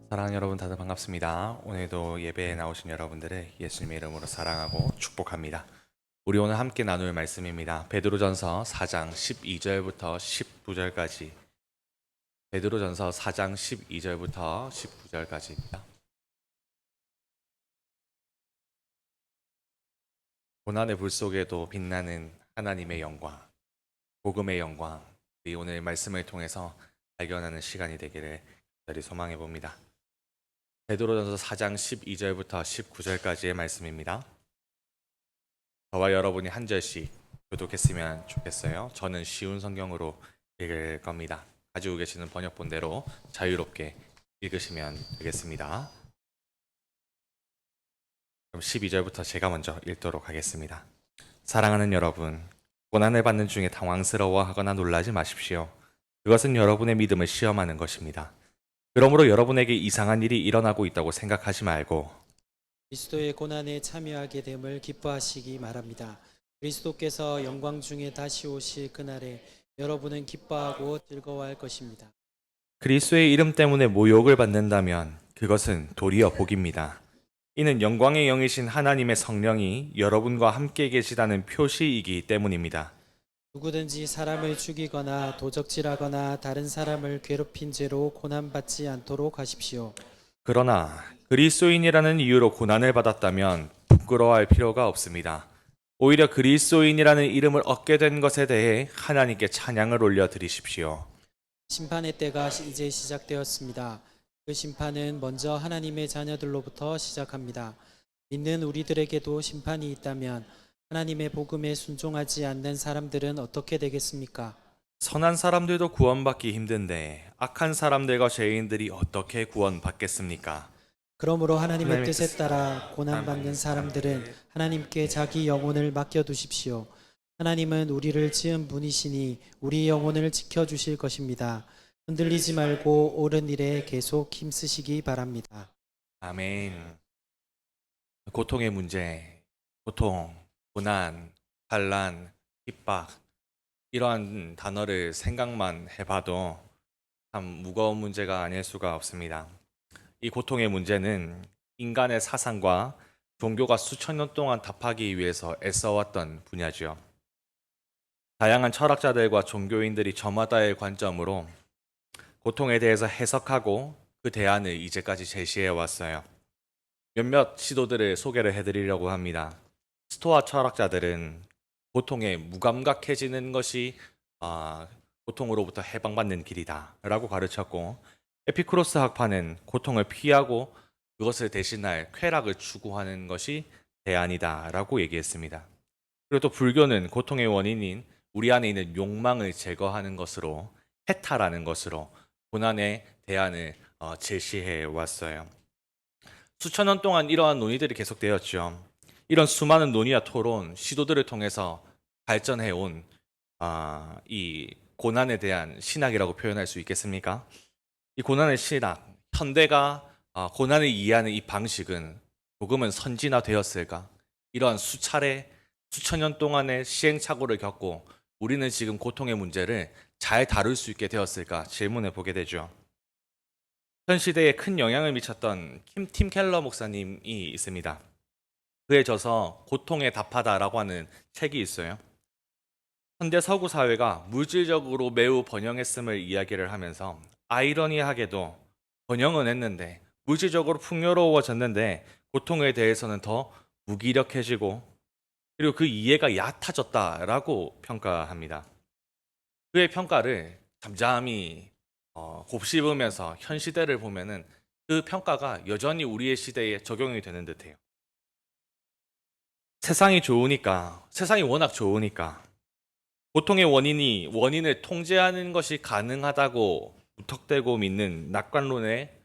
사랑하는 여러분 다들 반갑습니다. 오늘도 예배에 나오신 여러분들을 예수님의 이름으로 사랑하고 축복합니다. 우리 오늘 함께 나눌 말씀입니다. 베드로전서 4장 12절부터 19절까지. 베드로전서 4장 12절부터 19절까지입니다. 고난의 불 속에도 빛나는 하나님의 영광, 복음의 영광, 우리 오늘 말씀을 통해서 발견하는 시간이 되기를 간절히 소망해 봅니다. 베드로전서 4장 12절부터 19절까지의 말씀입니다. 저와 여러분이 한 절씩 교독했으면 좋겠어요. 저는 쉬운 성경으로 읽을 겁니다. 가지고 계시는 번역본대로 자유롭게 읽으시면 되겠습니다. 그럼 12절부터 제가 먼저 읽도록 하겠습니다. 사랑하는 여러분, 고난을 받는 중에 당황스러워하거나 놀라지 마십시오. 그것은 여러분의 믿음을 시험하는 것입니다. 그러므로 여러분에게 이상한 일이 일어나고 있다고 생각하지 말고 그리스도의 고난에 참여하게 됨을 기뻐하시기 바랍니다. 그리스도께서 영광 중에 다시 오실 그날에 여러분은 기뻐하고 즐거워할 것입니다. 그리스도의 이름 때문에 모욕을 받는다면 그것은 도리어 복입니다. 이는 영광의 영이신 하나님의 성령이 여러분과 함께 계시다는 표시이기 때문입니다. 누구든지 사람을 죽이거나 도적질하거나 다른 사람을 괴롭힌 죄로 고난받지 않도록 하십시오. 그러나 그리스도인이라는 이유로 고난을 받았다면 부끄러워할 필요가 없습니다. 오히려 그리스도인이라는 이름을 얻게 된 것에 대해 하나님께 찬양을 올려 드리십시오. 심판의 때가 이제 시작되었습니다. 그 심판은 먼저 하나님의 자녀들로부터 시작합니다. 믿는 우리들에게도 심판이 있다면 하나님의 복음에 순종하지 않는 사람들은 어떻게 되겠습니까? 선한 사람들도 구원받기 힘든데 악한 사람들과 죄인들이 어떻게 구원받겠습니까? 그러므로 하나님의 하나님의 뜻에 따라 고난받는 사람들은 하나님께 자기 영혼을 맡겨두십시오. 하나님은 우리를 지은 분이시니 우리 영혼을 지켜주실 것입니다. 흔들리지 말고 옳은 일에 계속 힘쓰시기 바랍니다. 아멘. 고통의 문제, 고통, 고난, 환난, 핍박 이러한 단어를 생각만 해봐도 참 무거운 문제가 아닐 수가 없습니다. 이 고통의 문제는 인간의 사상과 종교가 수천 년 동안 답하기 위해서 애써왔던 분야지요. 다양한 철학자들과 종교인들이 저마다의 관점으로 고통에 대해서 해석하고 그 대안을 이제까지 제시해 왔어요. 몇몇 시도들을 소개를 해드리려고 합니다. 스토아 철학자들은 고통에 무감각해지는 것이 고통으로부터 해방받는 길이다 라고 가르쳤고, 에피쿠로스 학파는 고통을 피하고 그것을 대신할 쾌락을 추구하는 것이 대안이다 라고 얘기했습니다. 그리고 또 불교는 고통의 원인인 우리 안에 있는 욕망을 제거하는 것으로, 해탈하는 것으로 고난의 대안을 제시해 왔어요. 수천 년 동안 이러한 논의들이 계속되었죠. 이런 수많은 논의와 토론, 시도들을 통해서 발전해온 이 고난에 대한 신학이라고 표현할 수 있겠습니까? 이 고난의 신학, 현대가 고난을 이해하는 이 방식은 조금은 선진화되었을까? 이러한 수차례, 수천 년 동안의 시행착오를 겪고 우리는 지금 고통의 문제를 잘 다룰 수 있게 되었을까 질문해 보게 되죠. 현 시대에 큰 영향을 미쳤던 팀 켈러 목사님이 있습니다. 그에 져서 고통에 답하다라고 하는 책이 있어요. 현대 서구 사회가 물질적으로 매우 번영했음을 이야기를 하면서 아이러니하게도 번영은 했는데 물질적으로 풍요로워졌는데 고통에 대해서는 더 무기력해지고 그리고 그 이해가 얕아졌다라고 평가합니다. 그의 평가를 잠잠히 곱씹으면서 현 시대를 보면은 그 평가가 여전히 우리의 시대에 적용이 되는 듯해요. 세상이 워낙 좋으니까 고통의 원인을 통제하는 것이 가능하다고 무턱대고 믿는 낙관론에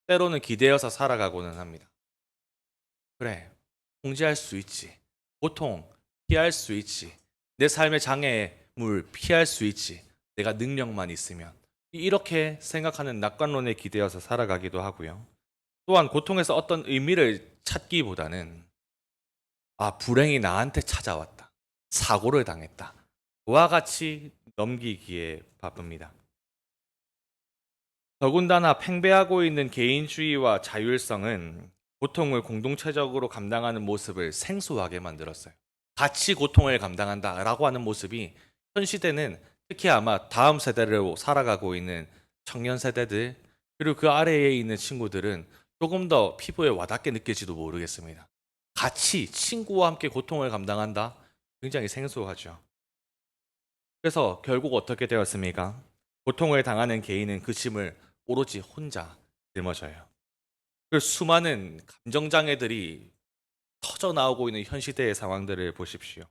때로는 기대어서 살아가고는 합니다. 그래, 통제할 수 있지. 고통 피할 수 있지. 내 삶의 장애물 피할 수 있지. 내가 능력만 있으면. 이렇게 생각하는 낙관론에 기대어서 살아가기도 하고요. 또한 고통에서 어떤 의미를 찾기보다는 불행이 나한테 찾아왔다. 사고를 당했다. 그와 같이 넘기기에 바쁩니다. 더군다나 팽배하고 있는 개인주의와 자율성은 고통을 공동체적으로 감당하는 모습을 생소하게 만들었어요. 같이 고통을 감당한다라고 하는 모습이 현 시대는 특히 아마 다음 세대로 살아가고 있는 청년 세대들 그리고 그 아래에 있는 친구들은 조금 더 피부에 와닿게 느낄지도 모르겠습니다. 같이 친구와 함께 고통을 감당한다? 굉장히 생소하죠. 그래서 결국 어떻게 되었습니까? 고통을 당하는 개인은 그 짐을 오로지 혼자 짊어져요. 그 수많은 감정장애들이 터져 나오고 있는 현 시대의 상황들을 보십시오.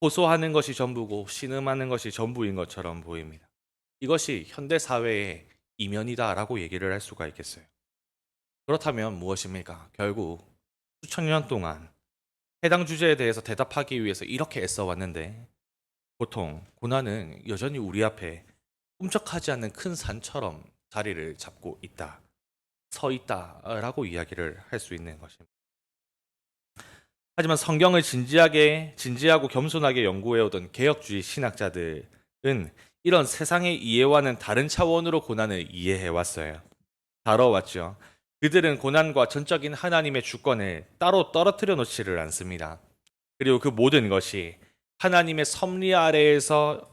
호소하는 것이 전부고 신음하는 것이 전부인 것처럼 보입니다. 이것이 현대 사회의 이면이다라고 얘기를 할 수가 있겠어요. 그렇다면 무엇입니까? 결국 수천 년 동안 해당 주제에 대해서 대답하기 위해서 이렇게 애써 왔는데 고통, 고난은 여전히 우리 앞에 꿈쩍하지 않는 큰 산처럼 자리를 잡고 있다, 서 있다라고 이야기를 할 수 있는 것입니다. 하지만 성경을 진지하고 겸손하게 연구해오던 개혁주의 신학자들은 이런 세상의 이해와는 다른 차원으로 고난을 이해해왔어요. 다뤄왔죠. 그들은 고난과 전적인 하나님의 주권을 따로 떨어뜨려 놓지를 않습니다. 그리고 그 모든 것이 하나님의 섭리 아래에서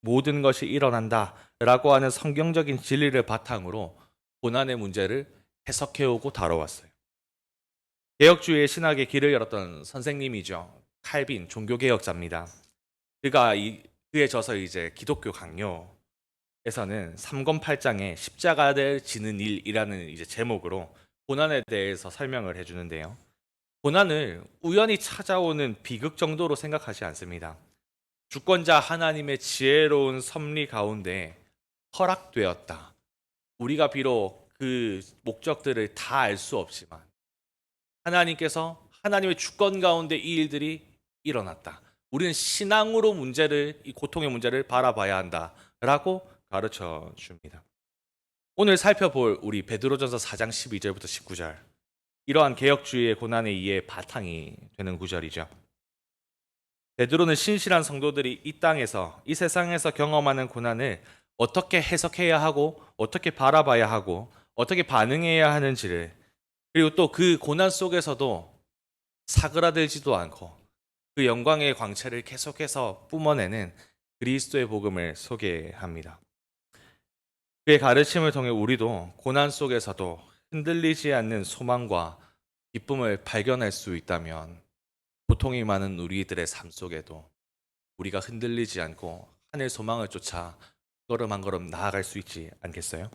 모든 것이 일어난다라고 하는 성경적인 진리를 바탕으로 고난의 문제를 해석해오고 다뤄왔어요. 개혁주의의 신학의 길을 열었던 선생님이죠. 칼빈 종교개혁자입니다. 그에 져서 이제 기독교 강요에서는 3권 8장에 십자가를 지는 일이라는 이제 제목으로 고난에 대해서 설명을 해주는데요. 고난을 우연히 찾아오는 비극 정도로 생각하지 않습니다. 주권자 하나님의 지혜로운 섭리 가운데 허락되었다. 우리가 비록 그 목적들을 다 알 수 없지만 하나님께서 하나님의 주권 가운데 이 일들이 일어났다. 우리는 신앙으로 이 고통의 문제를 바라봐야 한다라고 가르쳐 줍니다. 오늘 살펴볼 우리 베드로전서 4장 12절부터 19절. 이러한 개혁주의의 고난의 이해의 바탕이 되는 구절이죠. 베드로는 신실한 성도들이 이 세상에서 경험하는 고난을 어떻게 해석해야 하고 어떻게 바라봐야 하고 어떻게 반응해야 하는지를 그리고 또 그 고난 속에서도 사그라들지도 않고 그 영광의 광채를 계속해서 뿜어내는 그리스도의 복음을 소개합니다. 그의 가르침을 통해 우리도 고난 속에서도 흔들리지 않는 소망과 기쁨을 발견할 수 있다면 고통이 많은 우리들의 삶 속에도 우리가 흔들리지 않고 하늘 소망을 쫓아 걸음 한 걸음 나아갈 수 있지 않겠어요?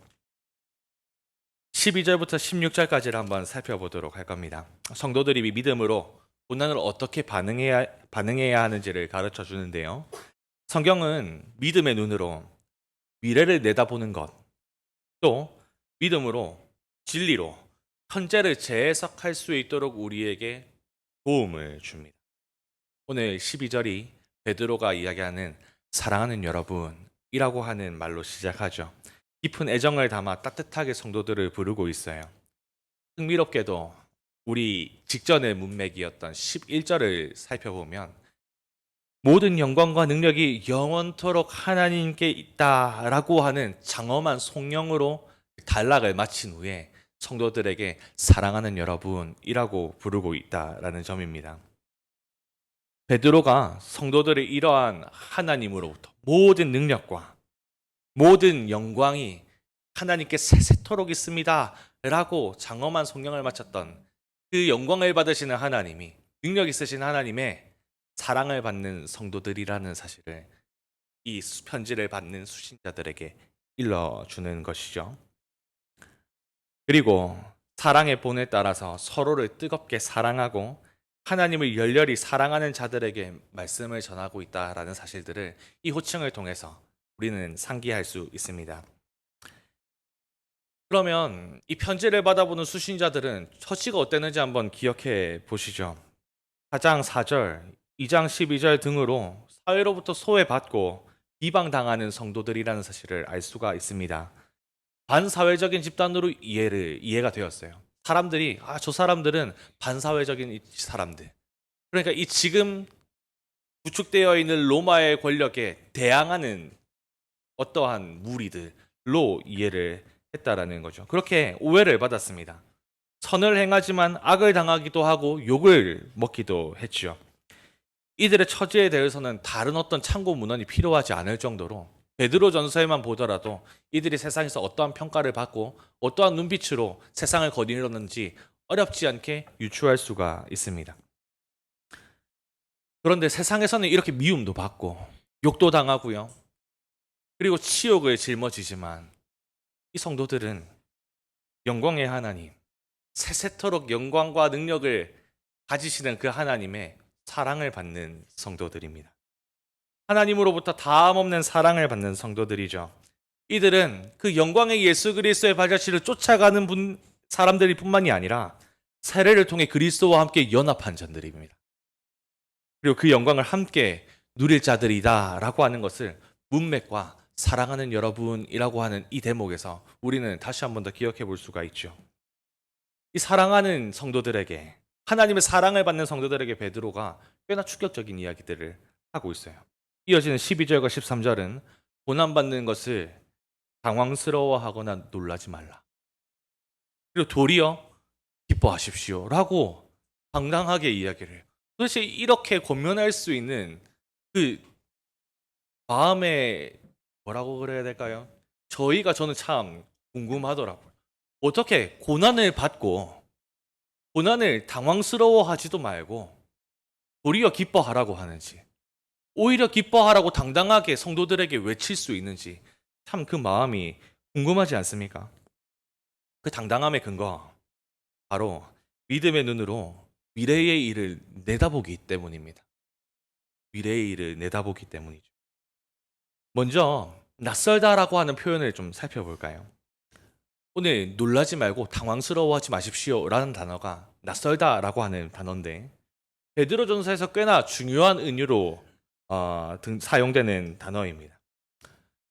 12절부터 16절까지를 한번 살펴보도록 할 겁니다. 성도들이 믿음으로 고난을 어떻게 반응해야 하는지를 가르쳐 주는데요. 성경은 믿음의 눈으로 미래를 내다보는 것, 또 믿음으로 진리로 현재를 재해석할 수 있도록 우리에게 도움을 줍니다. 오늘 12절이 베드로가 이야기하는 사랑하는 여러분이라고 하는 말로 시작하죠. 깊은 애정을 담아 따뜻하게 성도들을 부르고 있어요. 흥미롭게도 우리 직전의 문맥이었던 11절을 살펴보면 모든 영광과 능력이 영원토록 하나님께 있다라고 하는 장엄한 송영으로 단락을 마친 후에 성도들에게 사랑하는 여러분이라고 부르고 있다라는 점입니다. 베드로가 성도들의 이러한 하나님으로부터 모든 능력과 모든 영광이 하나님께 세세토록 있습니다 라고 장엄한 송영을 마쳤던 그 영광을 받으시는 하나님이 능력 있으신 하나님의 사랑을 받는 성도들이라는 사실을 이 편지를 받는 수신자들에게 일러주는 것이죠. 그리고 사랑의 본에 따라서 서로를 뜨겁게 사랑하고 하나님을 열렬히 사랑하는 자들에게 말씀을 전하고 있다라는 사실들을 이 호칭을 통해서 우리는 상기할 수 있습니다. 그러면 이 편지를 받아보는 수신자들은 처지가 어땠는지 한번 기억해 보시죠. 4장 4절, 2장 12절 등으로 사회로부터 소외받고 비방당하는 성도들이라는 사실을 알 수가 있습니다. 반사회적인 집단으로 이해가 되었어요. 사람들이 저 사람들은 반사회적인 사람들. 그러니까 이 지금 구축되어 있는 로마의 권력에 대항하는 어떠한 무리들로 이해를 했다라는 거죠. 그렇게 오해를 받았습니다. 선을 행하지만 악을 당하기도 하고 욕을 먹기도 했죠. 이들의 처지에 대해서는 다른 어떤 참고 문헌이 필요하지 않을 정도로 베드로 전서에만 보더라도 이들이 세상에서 어떠한 평가를 받고 어떠한 눈빛으로 세상을 거닐었는지 어렵지 않게 유추할 수가 있습니다. 그런데 세상에서는 이렇게 미움도 받고 욕도 당하고요. 그리고 치욕을 짊어지지만 이 성도들은 영광의 하나님, 세세토록 영광과 능력을 가지시는 그 하나님의 사랑을 받는 성도들입니다. 하나님으로부터 다함없는 사랑을 받는 성도들이죠. 이들은 그 영광의 예수 그리스도의 발자취를 쫓아가는 사람들이 뿐만이 아니라 세례를 통해 그리스도와 함께 연합한 자들입니다. 그리고 그 영광을 함께 누릴 자들이다라고 하는 것을 문맥과 사랑하는 여러분이라고 하는 이 대목에서 우리는 다시 한 번 더 기억해 볼 수가 있죠. 이 사랑하는 성도들에게, 하나님의 사랑을 받는 성도들에게 베드로가 꽤나 충격적인 이야기들을 하고 있어요. 이어지는 12절과 13절은 고난받는 것을 당황스러워하거나 놀라지 말라. 그리고 도리어 기뻐하십시오 라고 당당하게 이야기를. 도대체 이렇게 권면할 수 있는 그 마음의 뭐라고 그래야 될까요? 저는 참 궁금하더라고요. 어떻게 고난을 받고 고난을 당황스러워하지도 말고 도리어 기뻐하라고 하는지, 오히려 기뻐하라고 당당하게 성도들에게 외칠 수 있는지 참 그 마음이 궁금하지 않습니까? 그 당당함의 근거, 바로 믿음의 눈으로 미래의 일을 내다보기 때문입니다. 미래의 일을 내다보기 때문이죠. 먼저 낯설다라고 하는 표현을 좀 살펴볼까요? 오늘 놀라지 말고 당황스러워하지 마십시오 라는 단어가 낯설다라고 하는 단어인데, 베드로전서에서 꽤나 중요한 은유로 사용되는 단어입니다.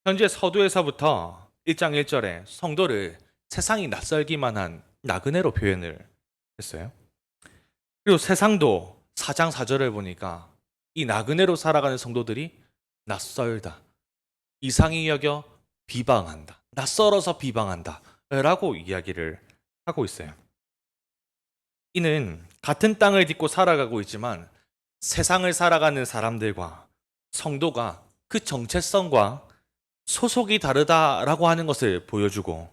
현재 서두에서부터 1장 1절에 성도를 세상이 낯설기만 한 나그네로 표현을 했어요. 그리고 세상도 4장 4절을 보니까 이 나그네로 살아가는 성도들이 낯설다, 이상히 여겨 비방한다, 낯설어서 비방한다 라고 이야기를 하고 있어요. 이는 같은 땅을 딛고 살아가고 있지만 세상을 살아가는 사람들과 성도가 그 정체성과 소속이 다르다라고 하는 것을 보여주고,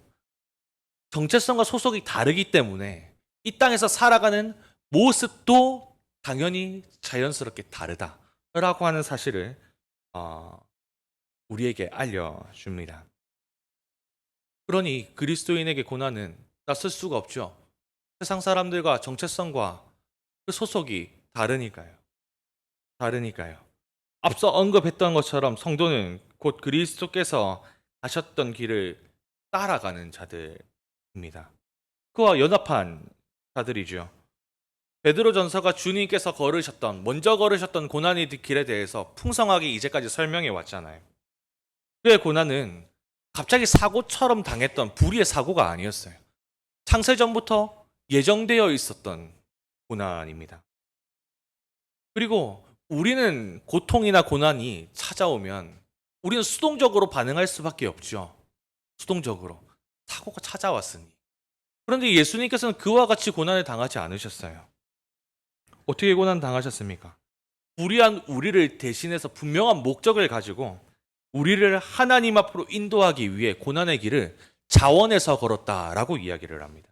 정체성과 소속이 다르기 때문에 이 땅에서 살아가는 모습도 당연히 자연스럽게 다르다라고 하는 사실을 우리에게 알려줍니다. 그러니 그리스도인에게 고난은 낯설 수가 없죠. 세상 사람들과 정체성과 그 소속이 다르니까요. 앞서 언급했던 것처럼 성도는 곧 그리스도께서 가셨던 길을 따라가는 자들입니다. 그와 연합한 자들이죠. 베드로전서가 주님께서 먼저 걸으셨던 고난의 길에 대해서 풍성하게 이제까지 설명해 왔잖아요. 그의 고난은 갑자기 사고처럼 당했던 불의의 사고가 아니었어요. 창세전부터 예정되어 있었던 고난입니다. 그리고 우리는 고통이나 고난이 찾아오면 우리는 수동적으로 반응할 수밖에 없죠. 수동적으로. 사고가 찾아왔으니. 그런데 예수님께서는 그와 같이 고난을 당하지 않으셨어요. 어떻게 고난 당하셨습니까? 불의한 우리를 대신해서 분명한 목적을 가지고 우리를 하나님 앞으로 인도하기 위해 고난의 길을 자원해서 걸었다라고 이야기를 합니다.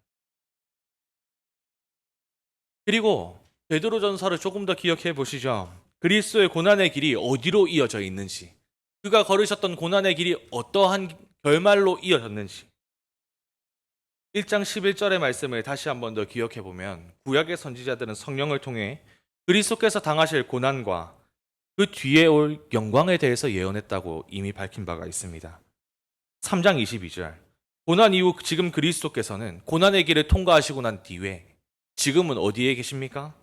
그리고 베드로전서를 조금 더 기억해 보시죠. 그리스도의 고난의 길이 어디로 이어져 있는지, 그가 걸으셨던 고난의 길이 어떠한 결말로 이어졌는지, 1장 11절의 말씀을 다시 한 번 더 기억해 보면 구약의 선지자들은 성령을 통해 그리스도께서 당하실 고난과 그 뒤에 올 영광에 대해서 예언했다고 이미 밝힌 바가 있습니다. 3장 22절, 고난 이후 지금 그리스도께서는 고난의 길을 통과하시고 난 뒤에 지금은 어디에 계십니까?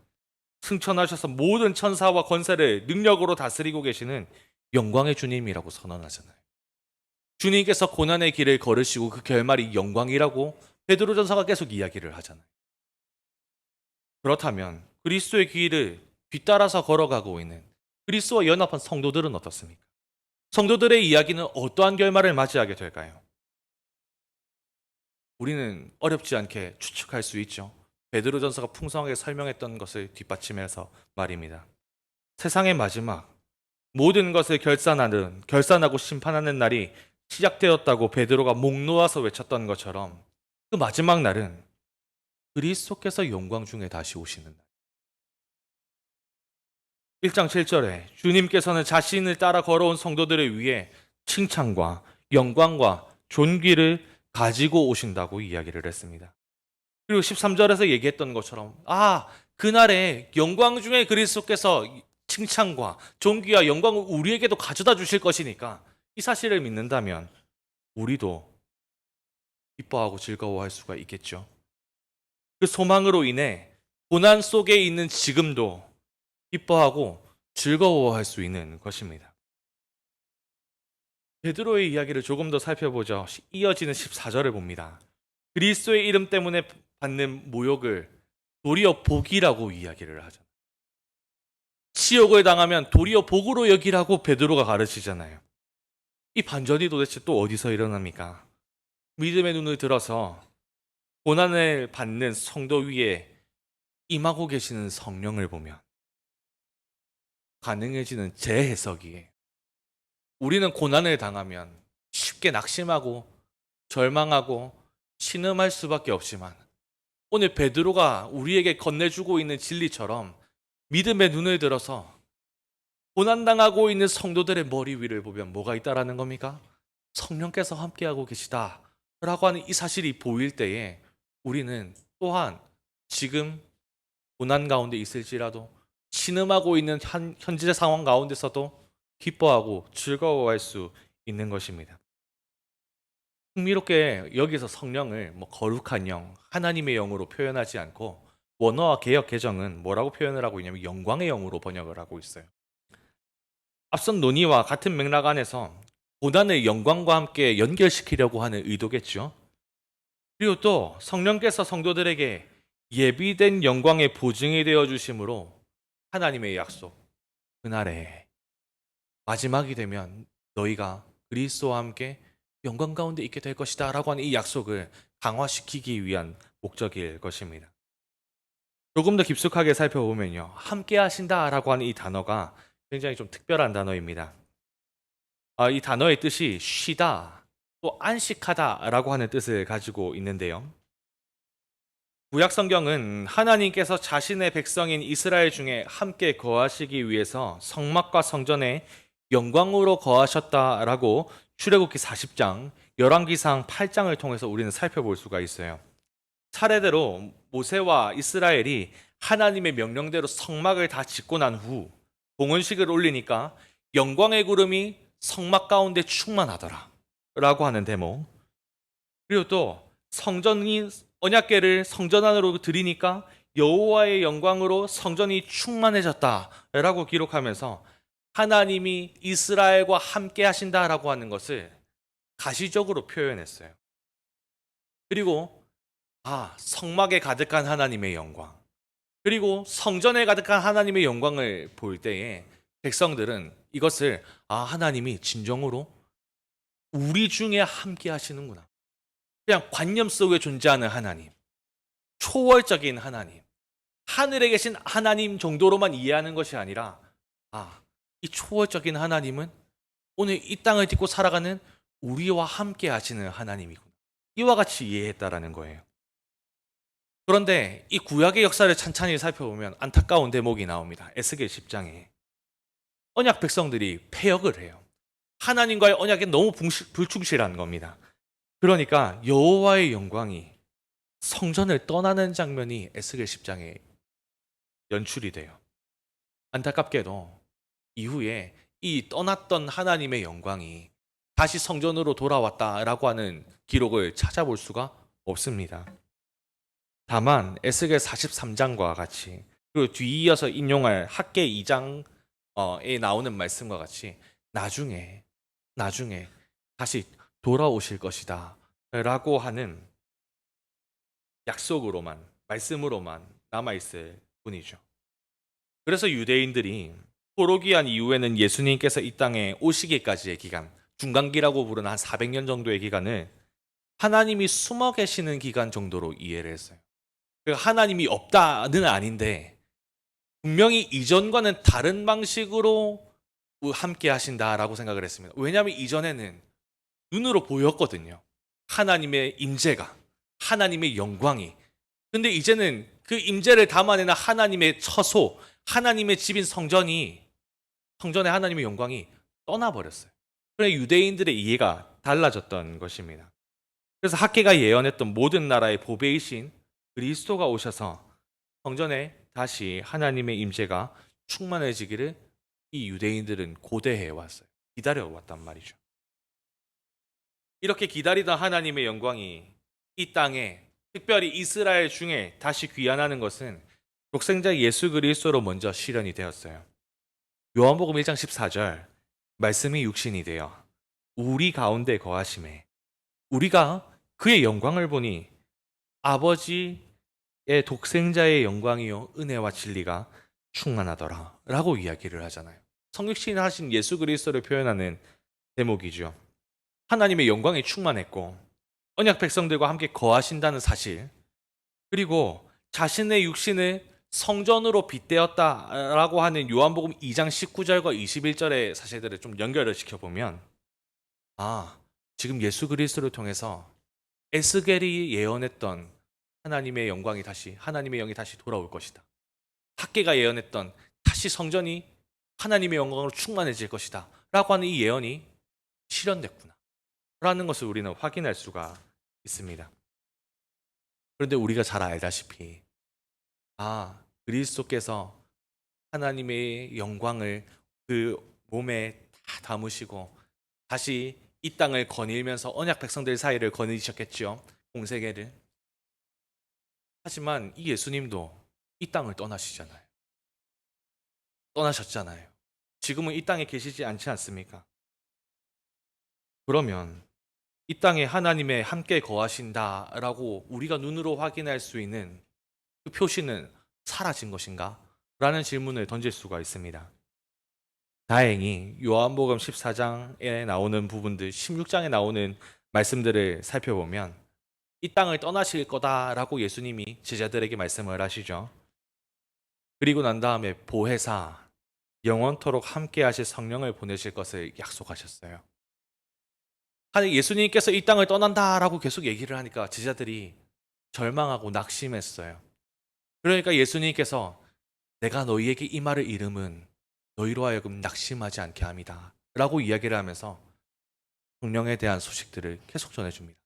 승천하셔서 모든 천사와 권세를 능력으로 다스리고 계시는 영광의 주님이라고 선언하잖아요. 주님께서 고난의 길을 걸으시고 그 결말이 영광이라고 베드로전서가 계속 이야기를 하잖아요. 그렇다면 그리스도의 길을 뒤따라서 걸어가고 있는 그리스도와 연합한 성도들은 어떻습니까? 성도들의 이야기는 어떠한 결말을 맞이하게 될까요? 우리는 어렵지 않게 추측할 수 있죠. 베드로전서가 풍성하게 설명했던 것을 뒷받침해서 말입니다. 세상의 마지막, 모든 것을 결산하고 심판하는 날이 시작되었다고 베드로가 목 놓아서 외쳤던 것처럼 그 마지막 날은 그리스도께서 영광 중에 다시 오시는 날. 1장 7절에 주님께서는 자신을 따라 걸어온 성도들을 위해 칭찬과 영광과 존귀를 가지고 오신다고 이야기를 했습니다. 그리고 13절에서 얘기했던 것처럼 그날에 영광 중에 그리스도께서 칭찬과 존귀와 영광을 우리에게도 가져다 주실 것이니까 이 사실을 믿는다면 우리도 기뻐하고 즐거워할 수가 있겠죠. 그 소망으로 인해 고난 속에 있는 지금도 기뻐하고 즐거워할 수 있는 것입니다. 베드로의 이야기를 조금 더 살펴보죠. 이어지는 14절을 봅니다. 그리스도의 이름 때문에 받는 모욕을 도리어 복이라고 이야기를 하죠. 치욕을 당하면 도리어 복으로 여기라고 베드로가 가르치잖아요. 이 반전이 도대체 또 어디서 일어납니까? 믿음의 눈을 들어서 고난을 받는 성도 위에 임하고 계시는 성령을 보면 가능해지는 재해석이에요. 우리는 고난을 당하면 쉽게 낙심하고 절망하고 신음할 수밖에 없지만 오늘 베드로가 우리에게 건네주고 있는 진리처럼 믿음의 눈을 들어서 고난당하고 있는 성도들의 머리 위를 보면 뭐가 있다라는 겁니까? 성령께서 함께하고 계시다라고 하는 이 사실이 보일 때에 우리는 또한 지금 고난 가운데 있을지라도 신음하고 있는 현재 상황 가운데서도 기뻐하고 즐거워할 수 있는 것입니다. 흥미롭게 여기서 성령을 거룩한 영, 하나님의 영으로 표현하지 않고 원어와 개역 개정은 뭐라고 표현을 하고 있냐면 영광의 영으로 번역을 하고 있어요. 앞선 논의와 같은 맥락 안에서 고난을 영광과 함께 연결시키려고 하는 의도겠죠. 그리고 또 성령께서 성도들에게 예비된 영광의 보증이 되어 주심으로 하나님의 약속, 그날에 마지막이 되면 너희가 그리스도와 함께 영광 가운데 있게 될 것이다 라고 하는 이 약속을 강화시키기 위한 목적일 것입니다. 조금 더 깊숙하게 살펴보면요, 함께 하신다 라고 하는 이 단어가 굉장히 좀 특별한 단어입니다. 이 단어의 뜻이 쉬다, 또 안식하다 라고 하는 뜻을 가지고 있는데요, 구약 성경은 하나님께서 자신의 백성인 이스라엘 중에 함께 거하시기 위해서 성막과 성전에 영광으로 거하셨다라고 출애굽기 40장, 열왕기상 8장을 통해서 우리는 살펴볼 수가 있어요. 차례대로 모세와 이스라엘이 하나님의 명령대로 성막을 다 짓고 난 후 봉헌식을 올리니까 영광의 구름이 성막 가운데 충만하더라 라고 하는 대목, 그리고 또 성전인 언약궤를 성전 안으로 들이니까 여호와의 영광으로 성전이 충만해졌다라고 기록하면서 하나님이 이스라엘과 함께 하신다라고 하는 것을 가시적으로 표현했어요. 그리고 성막에 가득한 하나님의 영광, 그리고 성전에 가득한 하나님의 영광을 볼 때에 백성들은 이것을 하나님이 진정으로 우리 중에 함께 하시는구나, 그냥 관념 속에 존재하는 하나님, 초월적인 하나님, 하늘에 계신 하나님 정도로만 이해하는 것이 아니라 이 초월적인 하나님은 오늘 이 땅을 딛고 살아가는 우리와 함께 하시는 하나님이구나, 이와 같이 이해했다라는 거예요. 그런데 이 구약의 역사를 찬찬히 살펴보면 안타까운 대목이 나옵니다. 에스겔 10장에 언약 백성들이 패역을 해요. 하나님과의 언약에 너무 불충실한 겁니다. 그러니까 여호와의 영광이 성전을 떠나는 장면이 에스겔 10장에 연출이 돼요. 안타깝게도 이후에 이 떠났던 하나님의 영광이 다시 성전으로 돌아왔다라고 하는 기록을 찾아볼 수가 없습니다. 다만 에스겔 43장과 같이, 그리고 뒤이어서 인용할 학개 2장에 나오는 말씀과 같이 나중에 다시 돌아오실 것이다 라고 하는 약속으로만, 말씀으로만 남아있을 뿐이죠. 그래서 유대인들이 포로기한 이후에는 예수님께서 이 땅에 오시기까지의 기간, 중간기라고 부르는 한 400년 정도의 기간을 하나님이 숨어 계시는 기간 정도로 이해를 했어요. 하나님이 없다는 아닌데 분명히 이전과는 다른 방식으로 함께 하신다라고 생각을 했습니다. 왜냐하면 이전에는 눈으로 보였거든요. 하나님의 임재가, 하나님의 영광이. 근데 이제는 그 임재를 담아내는 하나님의 처소, 하나님의 집인 성전의 하나님의 영광이 떠나버렸어요. 그래서 유대인들의 이해가 달라졌던 것입니다. 그래서 학개가 예언했던 모든 나라의 보배이신 그리스도가 오셔서 성전에 다시 하나님의 임재가 충만해지기를 이 유대인들은 고대해 왔어요. 기다려 왔단 말이죠. 이렇게 기다리던 하나님의 영광이 이 땅에, 특별히 이스라엘 중에 다시 귀환하는 것은 독생자 예수 그리스도로 먼저 실현이 되었어요. 요한복음 1장 14절, 말씀이 육신이 되어 우리 가운데 거하심에 우리가 그의 영광을 보니 아버지의 독생자의 영광이요 은혜와 진리가 충만하더라 라고 이야기를 하잖아요. 성육신하신 예수 그리스도를 표현하는 대목이죠. 하나님의 영광이 충만했고 언약 백성들과 함께 거하신다는 사실, 그리고 자신의 육신을 성전으로 빗대었다라고 하는 요한복음 2장 19절과 21절의 사실들을 좀 연결을 시켜보면, 지금 예수 그리스도를 통해서 에스겔이 예언했던 하나님의 영광이 다시, 하나님의 영이 다시 돌아올 것이다. 학개가 예언했던 다시 성전이 하나님의 영광으로 충만해질 것이다 라고 하는 이 예언이 실현됐구나 라는 것을 우리는 확인할 수가 있습니다. 그런데 우리가 잘 알다시피 그리스도께서 하나님의 영광을 그 몸에 다 담으시고 다시 이 땅을 거닐면서 언약 백성들 사이를 거니셨겠죠. 공생애를. 하지만 이 예수님도 이 땅을 떠나셨잖아요. 지금은 이 땅에 계시지 않지 않습니까? 그러면 이 땅에 하나님의 함께 거하신다라고 우리가 눈으로 확인할 수 있는 그 표시는 사라진 것인가? 라는 질문을 던질 수가 있습니다. 다행히 요한복음 14장에 나오는 부분들, 16장에 나오는 말씀들을 살펴보면 이 땅을 떠나실 거다라고 예수님이 제자들에게 말씀을 하시죠. 그리고 난 다음에 보혜사, 영원토록 함께 하실 성령을 보내실 것을 약속하셨어요. 예수님께서 이 땅을 떠난다라고 계속 얘기를 하니까 제자들이 절망하고 낙심했어요. 그러니까 예수님께서 내가 너희에게 이 말을 이름은 너희로 하여금 낙심하지 않게 합니다 라고 이야기를 하면서 성령에 대한 소식들을 계속 전해줍니다.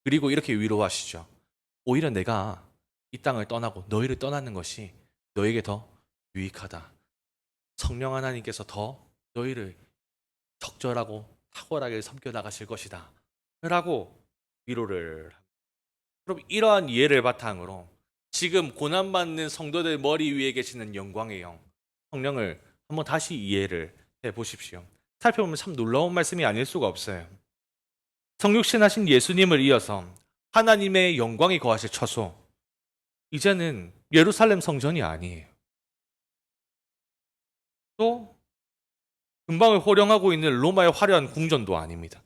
그리고 이렇게 위로하시죠. 오히려 내가 이 땅을 떠나고 너희를 떠나는 것이 너에게 더 유익하다. 성령 하나님께서 더 너희를 적절하고 탁월하게 섬겨 나가실 것이다 라고 위로를 합니다. 그럼 이러한 이해를 바탕으로 지금 고난받는 성도들 머리 위에 계시는 영광의 영, 성령을 한번 다시 이해를 해보십시오. 살펴보면 참 놀라운 말씀이 아닐 수가 없어요. 성육신하신 예수님을 이어서 하나님의 영광이 거하실 처소, 이제는 예루살렘 성전이 아니에요. 또 근방을 호령하고 있는 로마의 화려한 궁전도 아닙니다.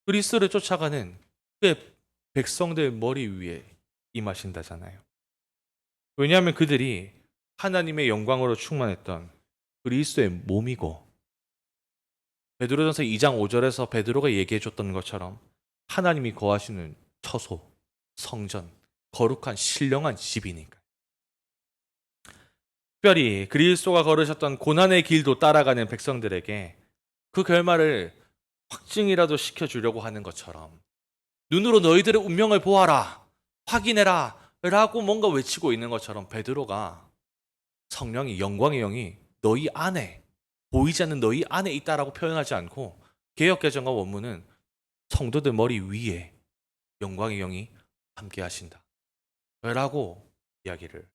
그리스도를 쫓아가는 그의 백성들 머리 위에 임하신다잖아요. 왜냐하면 그들이 하나님의 영광으로 충만했던 그리스도의 몸이고, 베드로전서 2장 5절에서 베드로가 얘기해 줬던 것처럼 하나님이 거하시는 처소, 성전, 거룩한 신령한 집이니까. 특별히 그리스도가 걸으셨던 고난의 길도 따라가는 백성들에게 그 결말을 확증이라도 시켜주려고 하는 것처럼 눈으로 너희들의 운명을 보아라, 확인해라 라고 뭔가 외치고 있는 것처럼 베드로가 성령이, 영광의 영이 너희 안에, 보이지 않는 너희 안에 있다라고 표현하지 않고 개역개정과 원문은 성도들 머리 위에 영광의 영이 함께 하신다 라고 이야기를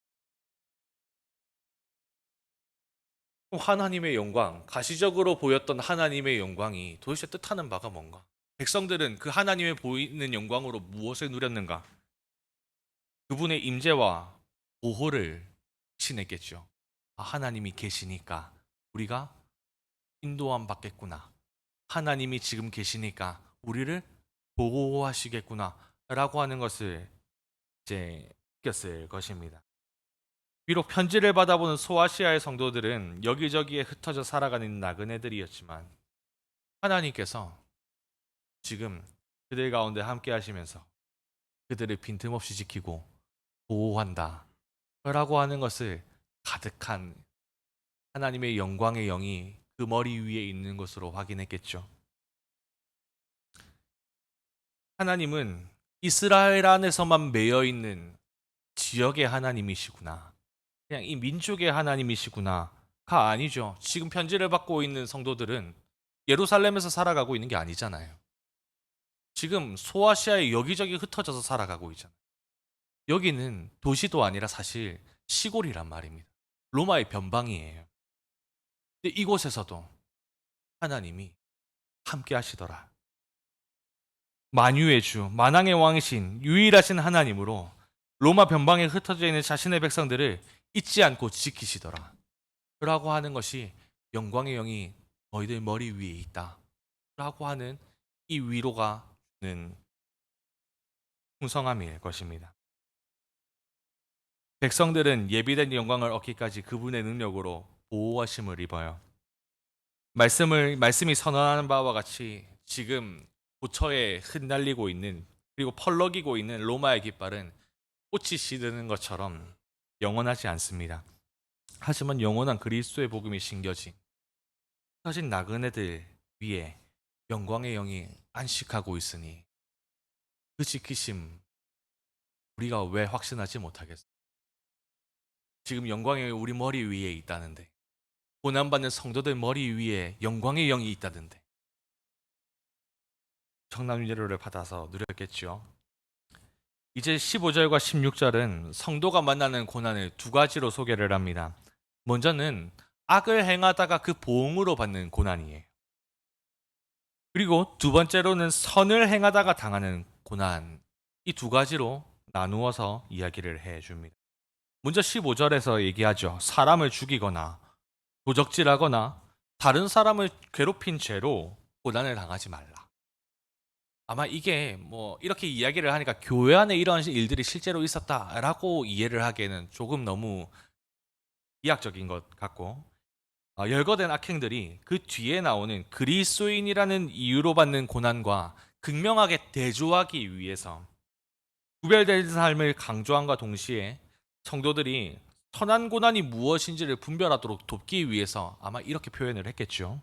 그럼 하나님의 영광, 가시적으로 보였던 하나님의 영광이 도대체 뜻하는 바가 뭔가? 백성들은 그 하나님의 보이는 영광으로 무엇을 누렸는가? 그분의 임재와 보호를 신했겠죠. 아, 하나님이 계시니까 우리가 인도함 받겠구나. 하나님이 지금 계시니까 우리를 보호하시겠구나. 라고 하는 것을 이제 느꼈을 것입니다. 비록 편지를 받아보는 소아시아의 성도들은 여기저기에 흩어져 살아가는 나그네들이었지만 하나님께서 지금 그들 가운데 함께 하시면서 그들을 빈틈없이 지키고 보호한다 라고 하는 것을 가득한 하나님의 영광의 영이 그 머리 위에 있는 것으로 확인했겠죠. 하나님은 이스라엘 안에서만 매여 있는 지역의 하나님이시구나. 그냥 이 민족의 하나님이시구나가 아니죠. 지금 편지를 받고 있는 성도들은 예루살렘에서 살아가고 있는 게 아니잖아요. 지금 소아시아에 여기저기 흩어져서 살아가고 있잖아요. 여기는 도시도 아니라 사실 시골이란 말입니다. 로마의 변방이에요. 근데 이곳에서도 하나님이 함께 하시더라. 만유의 주, 만왕의 왕이신 유일하신 하나님으로 로마 변방에 흩어져 있는 자신의 백성들을 잊지 않고 지키시더라. 라고 하는 것이 영광의 영이 너희들 머리 위에 있다. 라고 하는 이 위로가 주는 풍성함일 것입니다. 백성들은 예비된 영광을 얻기까지 그분의 능력으로 보호하심을 입어요. 말씀이 선언하는 바와 같이 지금 고처에 흩날리고 있는 그리고 펄럭이고 있는 로마의 깃발은 꽃이 시드는 것처럼 영원하지 않습니다. 하지만 영원한 그리스도의 복음이 심겨진 흩어진 나그네들 위에 영광의 영이 안식하고 있으니 그 지키심 우리가 왜 확신하지 못하겠어요? 지금 영광의 영이 우리 머리 위에 있다는데 고난받는 성도들 머리 위에 영광의 영이 있다던데 청남 위로를 받아서 누렸겠죠. 이제 15절과 16절은 성도가 만나는 고난을 두 가지로 소개를 합니다. 먼저는 악을 행하다가 그 보응으로 받는 고난이에요. 그리고 두 번째로는 선을 행하다가 당하는 고난. 이 두 가지로 나누어서 이야기를 해줍니다. 먼저 15절에서 얘기하죠. 사람을 죽이거나 도적질하거나 다른 사람을 괴롭힌 죄로 고난을 당하지 말라. 아마 이게 뭐 이렇게 이야기를 하니까 교회 안에 이런 일들이 실제로 있었다라고 이해를 하기에는 조금 너무 비약적인 것 같고 열거된 악행들이 그 뒤에 나오는 그리스도인이라는 이유로 받는 고난과 극명하게 대조하기 위해서 구별된 삶을 강조함과 동시에 성도들이 선한 고난이 무엇인지를 분별하도록 돕기 위해서 아마 이렇게 표현을 했겠죠.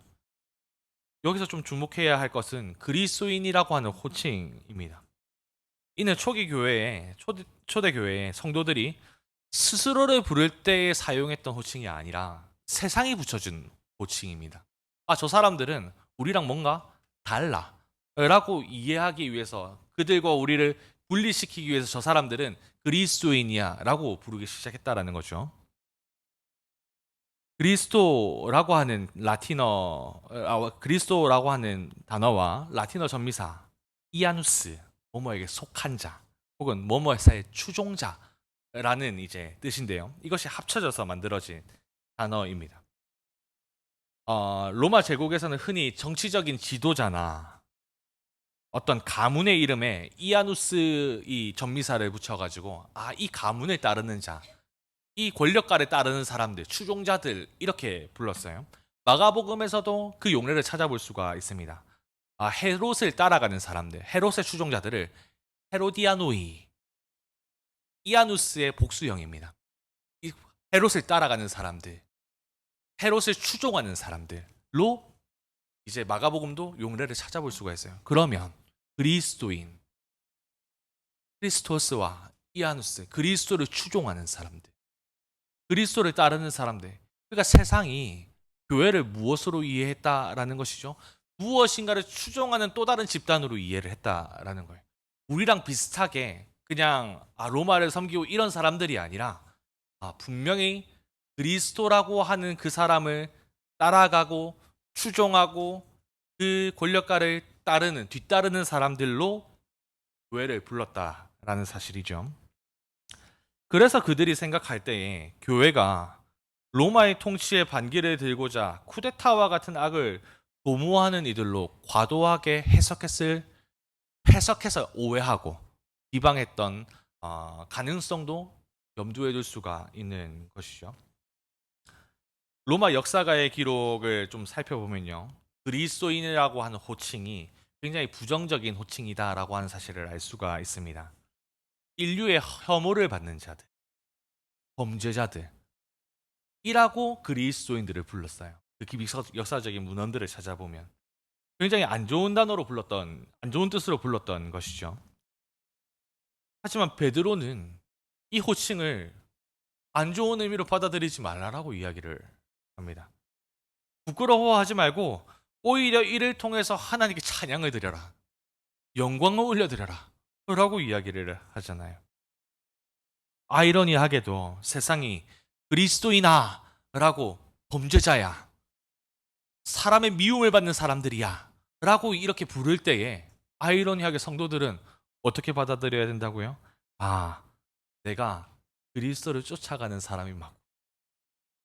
여기서 좀 주목해야 할 것은 그리스도인이라고 하는 호칭입니다. 이는 초대 교회의 성도들이 스스로를 부를 때 사용했던 호칭이 아니라 세상이 붙여준 호칭입니다. 저 사람들은 우리랑 뭔가 달라 라고 이해하기 위해서 그들과 우리를 분리시키기 위해서 저 사람들은 그리스도인이야 라고 부르기 시작했다라는 거죠. 그리스도라고 하는 그리스도라고 하는 단어와 라틴어 전미사 이아누스, 뭐뭐에게 속한 자 혹은 뭐뭐에서의 추종자라는 이제 뜻인데요. 이것이 합쳐져서 만들어진 단어입니다. 로마 제국에서는 흔히 정치적인 지도자나 어떤 가문의 이름에 이아누스 이 전미사를 붙여가지고 이 가문을 따르는 자, 이 권력가를 따르는 사람들, 추종자들 이렇게 불렀어요. 마가복음에서도 그 용례를 찾아볼 수가 있습니다. 헤롯을 따라가는 사람들, 헤롯의 추종자들을 헤로디아노이, 이아누스의 복수형입니다. 이 헤롯을 따라가는 사람들, 헤롯을 추종하는 사람들로 이제 마가복음도 용례를 찾아볼 수가 있어요. 그러면 그리스도인, 크리스토스와 이아누스, 그리스도를 추종하는 사람들, 그리스도를 따르는 사람들. 그러니까 세상이 교회를 무엇으로 이해했다라는 것이죠. 무엇인가를 추종하는 또 다른 집단으로 이해를 했다라는 거예요. 우리랑 비슷하게 그냥 로마를 섬기고 이런 사람들이 아니라 분명히 그리스도라고 하는 그 사람을 따라가고 추종하고 그 권력가를 뒤따르는 사람들로 교회를 불렀다라는 사실이죠. 그래서 그들이 생각할 때에 교회가 로마의 통치의 반기를 들고자 쿠데타와 같은 악을 도모하는 이들로 과도하게 해석해서 오해하고 비방했던 가능성도 염두에 둘 수가 있는 것이죠. 로마 역사가의 기록을 좀 살펴보면요, 그리스도인이라고 하는 호칭이 굉장히 부정적인 호칭이다라고 하는 사실을 알 수가 있습니다. 인류의 혐오를 받는 자들, 범죄자들이라고 그리스도인들을 불렀어요. 그 역사적인 문헌들을 찾아보면 굉장히 안 좋은 뜻으로 불렀던 것이죠. 하지만 베드로는 이 호칭을 안 좋은 의미로 받아들이지 말라라고 이야기를 합니다. 부끄러워하지 말고 오히려 이를 통해서 하나님께 찬양을 드려라, 영광을 올려드려라 라고 이야기를 하잖아요. 아이러니하게도 세상이 그리스도이나 라고 범죄자야, 사람의 미움을 받는 사람들이야 라고 이렇게 부를 때에 아이러니하게 성도들은 어떻게 받아들여야 된다고요? 아, 내가 그리스도를 쫓아가는 사람이 맞고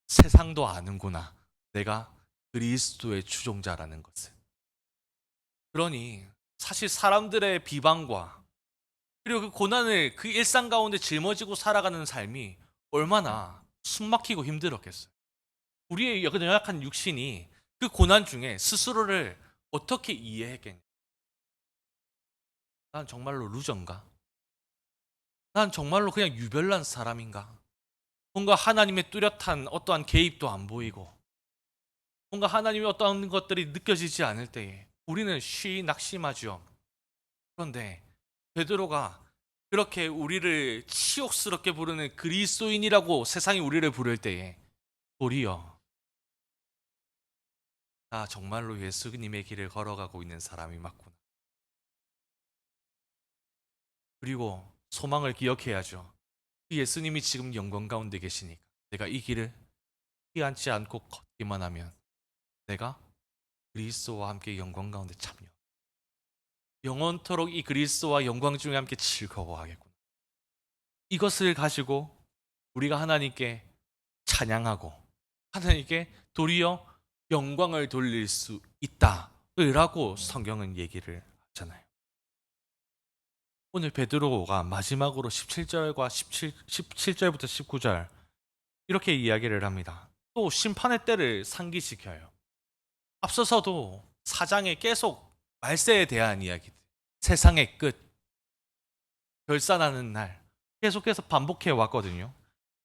세상도 아는구나, 내가 그리스도의 추종자라는 것을. 그러니 사실 사람들의 비방과 그리고 그 고난을 그 일상 가운데 짊어지고 살아가는 삶이 얼마나 숨막히고 힘들었겠어요. 우리의 연약한 육신이 그 고난 중에 스스로를 어떻게 이해했겠냐. 난 정말로 루저인가? 난 정말로 그냥 유별난 사람인가? 뭔가 하나님의 뚜렷한 어떠한 개입도 안 보이고 뭔가 하나님의 어떠한 것들이 느껴지지 않을 때에 우리는 낙심하죠. 그런데 베드로가 그렇게 우리를 치욕스럽게 부르는 그리스도인이라고 세상이 우리를 부를 때에 도리어 나 정말로 예수님의 길을 걸어가고 있는 사람이 맞구나. 그리고 소망을 기억해야죠. 그 예수님이 지금 영광 가운데 계시니까 내가 이 길을 피한치 않고 걷기만 하면 내가 그리스도와 함께 영광 가운데 참여, 영원토록 이 그리스도와 영광 중에 함께 즐거워하겠구나. 이것을 가지고 우리가 하나님께 찬양하고 하나님께 도리어 영광을 돌릴 수 있다라고 성경은 얘기를 하잖아요. 오늘 베드로가 마지막으로 17절부터 19절 이렇게 이야기를 합니다. 또 심판의 때를 상기시켜요. 앞서서도 4장에 계속 말세에 대한 이야기들, 세상의 끝, 결산하는 날 계속해서 반복해 왔거든요.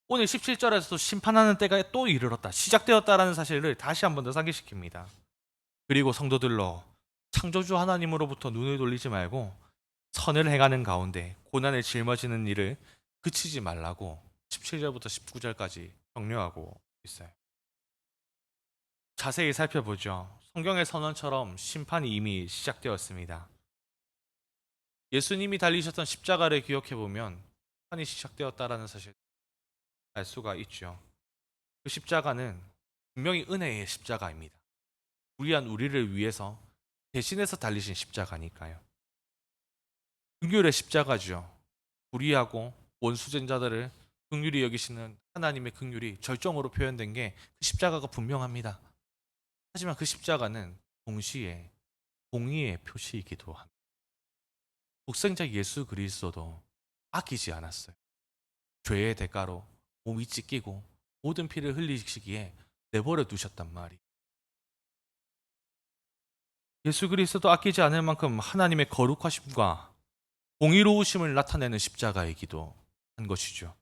오늘 17절에서도 심판하는 때가 또 이르렀다, 시작되었다라는 사실을 다시 한 번 더 상기시킵니다. 그리고 성도들로 창조주 하나님으로부터 눈을 돌리지 말고 선을 행하는 가운데 고난을 짊어지는 일을 그치지 말라고 17절부터 19절까지 격려하고 있어요. 자세히 살펴보죠. 성경의 선언처럼 심판이 이미 시작되었습니다. 예수님이 달리셨던 십자가를 기억해보면 심판이 시작되었다라는 사실 알 수가 있죠. 그 십자가는 분명히 은혜의 십자가입니다. 우리한 우리를 위해서 대신해서 달리신 십자가니까요. 긍휼의 십자가죠. 불의하고 원수된 자들을 긍휼히 여기시는 하나님의 긍휼이 절정으로 표현된 게 그 십자가가 분명합니다. 하지만 그 십자가는 동시에 공의의 표시이기도 합니다. 독생자 예수 그리스도도 아끼지 않았어요. 죄의 대가로 몸이 찢기고 모든 피를 흘리시기에 내버려 두셨단 말이. 예수 그리스도도 아끼지 않을 만큼 하나님의 거룩하심과 공의로우심을 나타내는 십자가이기도 한 것이죠.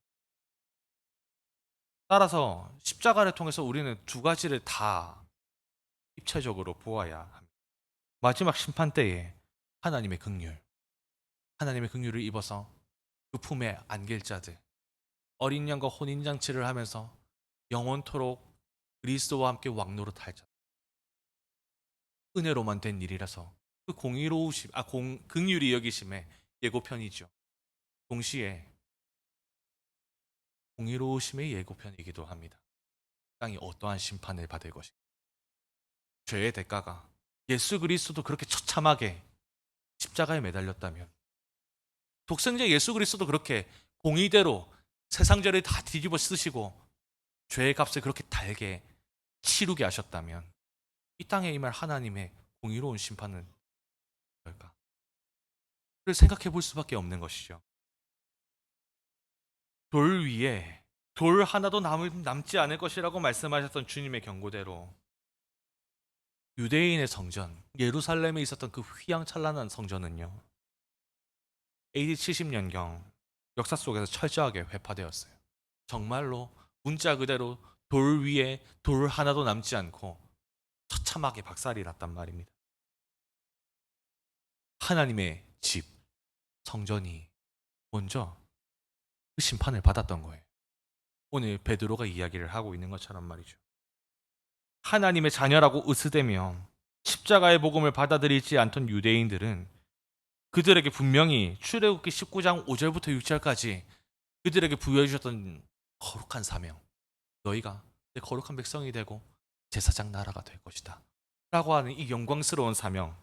따라서 십자가를 통해서 우리는 두 가지를 다 입체적으로 보아야 합니다. 마지막 심판 때에 하나님의 긍휼을 입어서 그 품에 안길 자들, 어린 양과 혼인잔치를 하면서 영원토록 그리스도와 함께 왕노릇할 자, 은혜로만 된 일이라서 그 긍휼이 여기심의 예고편이죠. 동시에 공의로우심의 예고편이기도 합니다. 땅이 어떠한 심판을 받을 것인가. 죄의 대가가 예수 그리스도도 그렇게 처참하게 십자가에 매달렸다면, 독생자 예수 그리스도도 그렇게 공의대로 세상 죄를 다 뒤집어 쓰시고 죄의 값을 그렇게 달게 치르게 하셨다면, 이 땅에 임할 하나님의 공의로운 심판은 뭘까? 를 생각해 볼 수밖에 없는 것이죠. 돌 위에 돌 하나도 남지 않을 것이라고 말씀하셨던 주님의 경고대로 유대인의 성전, 예루살렘에 있었던 그 휘황찬란한 성전은요, AD 70년경 역사 속에서 철저하게 회파되었어요. 정말로 문자 그대로 돌 위에 돌 하나도 남지 않고 처참하게 박살이 났단 말입니다. 하나님의 집, 성전이 먼저 그 심판을 받았던 거예요. 오늘 베드로가 이야기를 하고 있는 것처럼 말이죠. 하나님의 자녀라고 으스대며 십자가의 복음을 받아들이지 않던 유대인들은 그들에게 분명히 출애굽기 19장 5절부터 6절까지 그들에게 부여해 주셨던 거룩한 사명, 너희가 내 거룩한 백성이 되고 제사장 나라가 될 것이다 라고 하는 이 영광스러운 사명,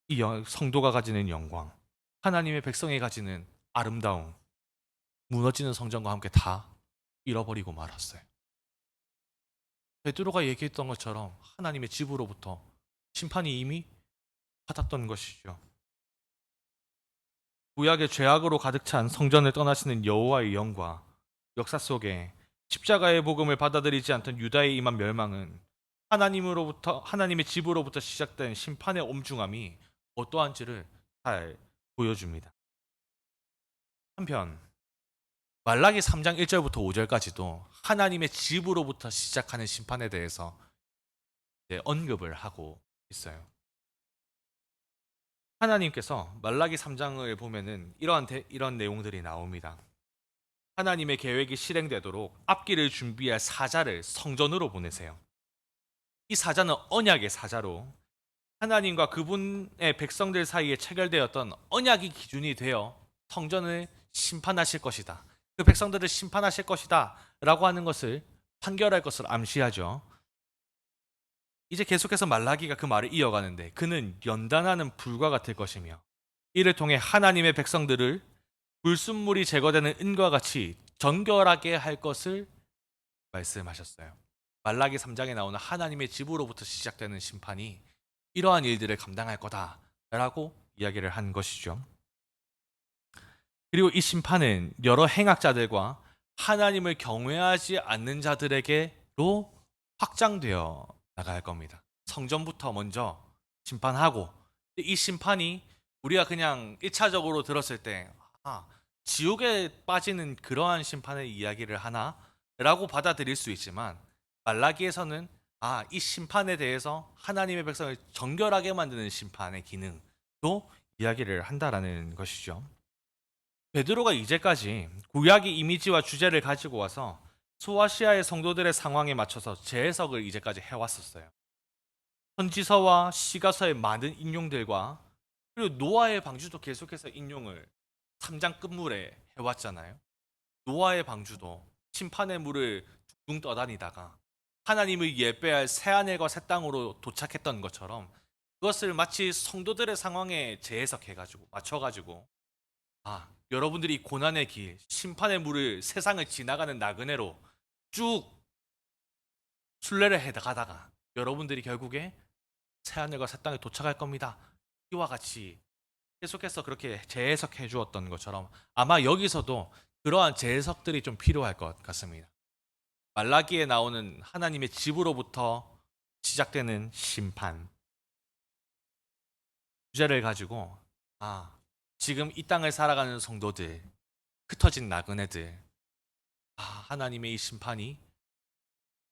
이 성도가 가지는 영광, 하나님의 백성이 가지는 아름다움, 무너지는 성전과 함께 다 잃어버리고 말았어요. 베드로가 얘기했던 것처럼 하나님의 집으로부터 심판이 이미 받았던 것이죠. 구약의 죄악으로 가득 찬 성전을 떠나시는 여호와의 영과 역사 속에 십자가의 복음을 받아들이지 않던 유다에 임한 멸망은 하나님의 집으로부터 시작된 심판의 엄중함이 어떠한지를 잘 보여줍니다. 한편 말라기 3장 1절부터 5절까지도 하나님의 집으로부터 시작하는 심판에 대해서 언급을 하고 있어요. 하나님께서 말라기 3장을 보면은 이런 내용들이 나옵니다. 하나님의 계획이 실행되도록 앞길을 준비할 사자를 성전으로 보내세요. 이 사자는 언약의 사자로 하나님과 그분의 백성들 사이에 체결되었던 언약이 기준이 되어 성전을 심판하실 것이다, 그 백성들을 심판하실 것이다 라고 하는 것을 판결할 것을 암시하죠. 이제 계속해서 말라기가 그 말을 이어가는데, 그는 연단하는 불과 같을 것이며 이를 통해 하나님의 백성들을 불순물이 제거되는 은과 같이 정결하게 할 것을 말씀하셨어요. 말라기 3장에 나오는 하나님의 집으로부터 시작되는 심판이 이러한 일들을 감당할 거다라고 이야기를 한 것이죠. 그리고 이 심판은 여러 행악자들과 하나님을 경외하지 않는 자들에게로 확장되어 나갈 겁니다. 성전부터 먼저 심판하고, 이 심판이 우리가 그냥 1차적으로 들었을 때 지옥에 빠지는 그러한 심판의 이야기를 하나? 라고 받아들일 수 있지만, 말라기에서는 이 심판에 대해서 하나님의 백성을 정결하게 만드는 심판의 기능도 이야기를 한다라는 것이죠. 베드로가 이제까지 구약의 이미지와 주제를 가지고 와서 소아시아의 성도들의 상황에 맞춰서 재해석을 이제까지 해왔었어요. 선지서와 시가서의 많은 인용들과 그리고 노아의 방주도 계속해서 인용을 3장 끝물에 해왔잖아요. 노아의 방주도 심판의 물을 둥둥 떠다니다가 하나님을 예배할 새하늘과 새 땅으로 도착했던 것처럼, 그것을 마치 성도들의 상황에 재해석해가지고 맞춰가지고 여러분들이 고난의 길, 심판의 물을 세상을 지나가는 나그네로 쭉 순례를 해가다가 여러분들이 결국에 새하늘과 새 땅에 도착할 겁니다, 이와 같이 계속해서 그렇게 재해석해 주었던 것처럼 아마 여기서도 그러한 재해석들이 좀 필요할 것 같습니다. 말라기에 나오는 하나님의 집으로부터 시작되는 심판 주제를 가지고 지금 이 땅을 살아가는 성도들, 흩어진 나그네들, 하나님의 이 심판이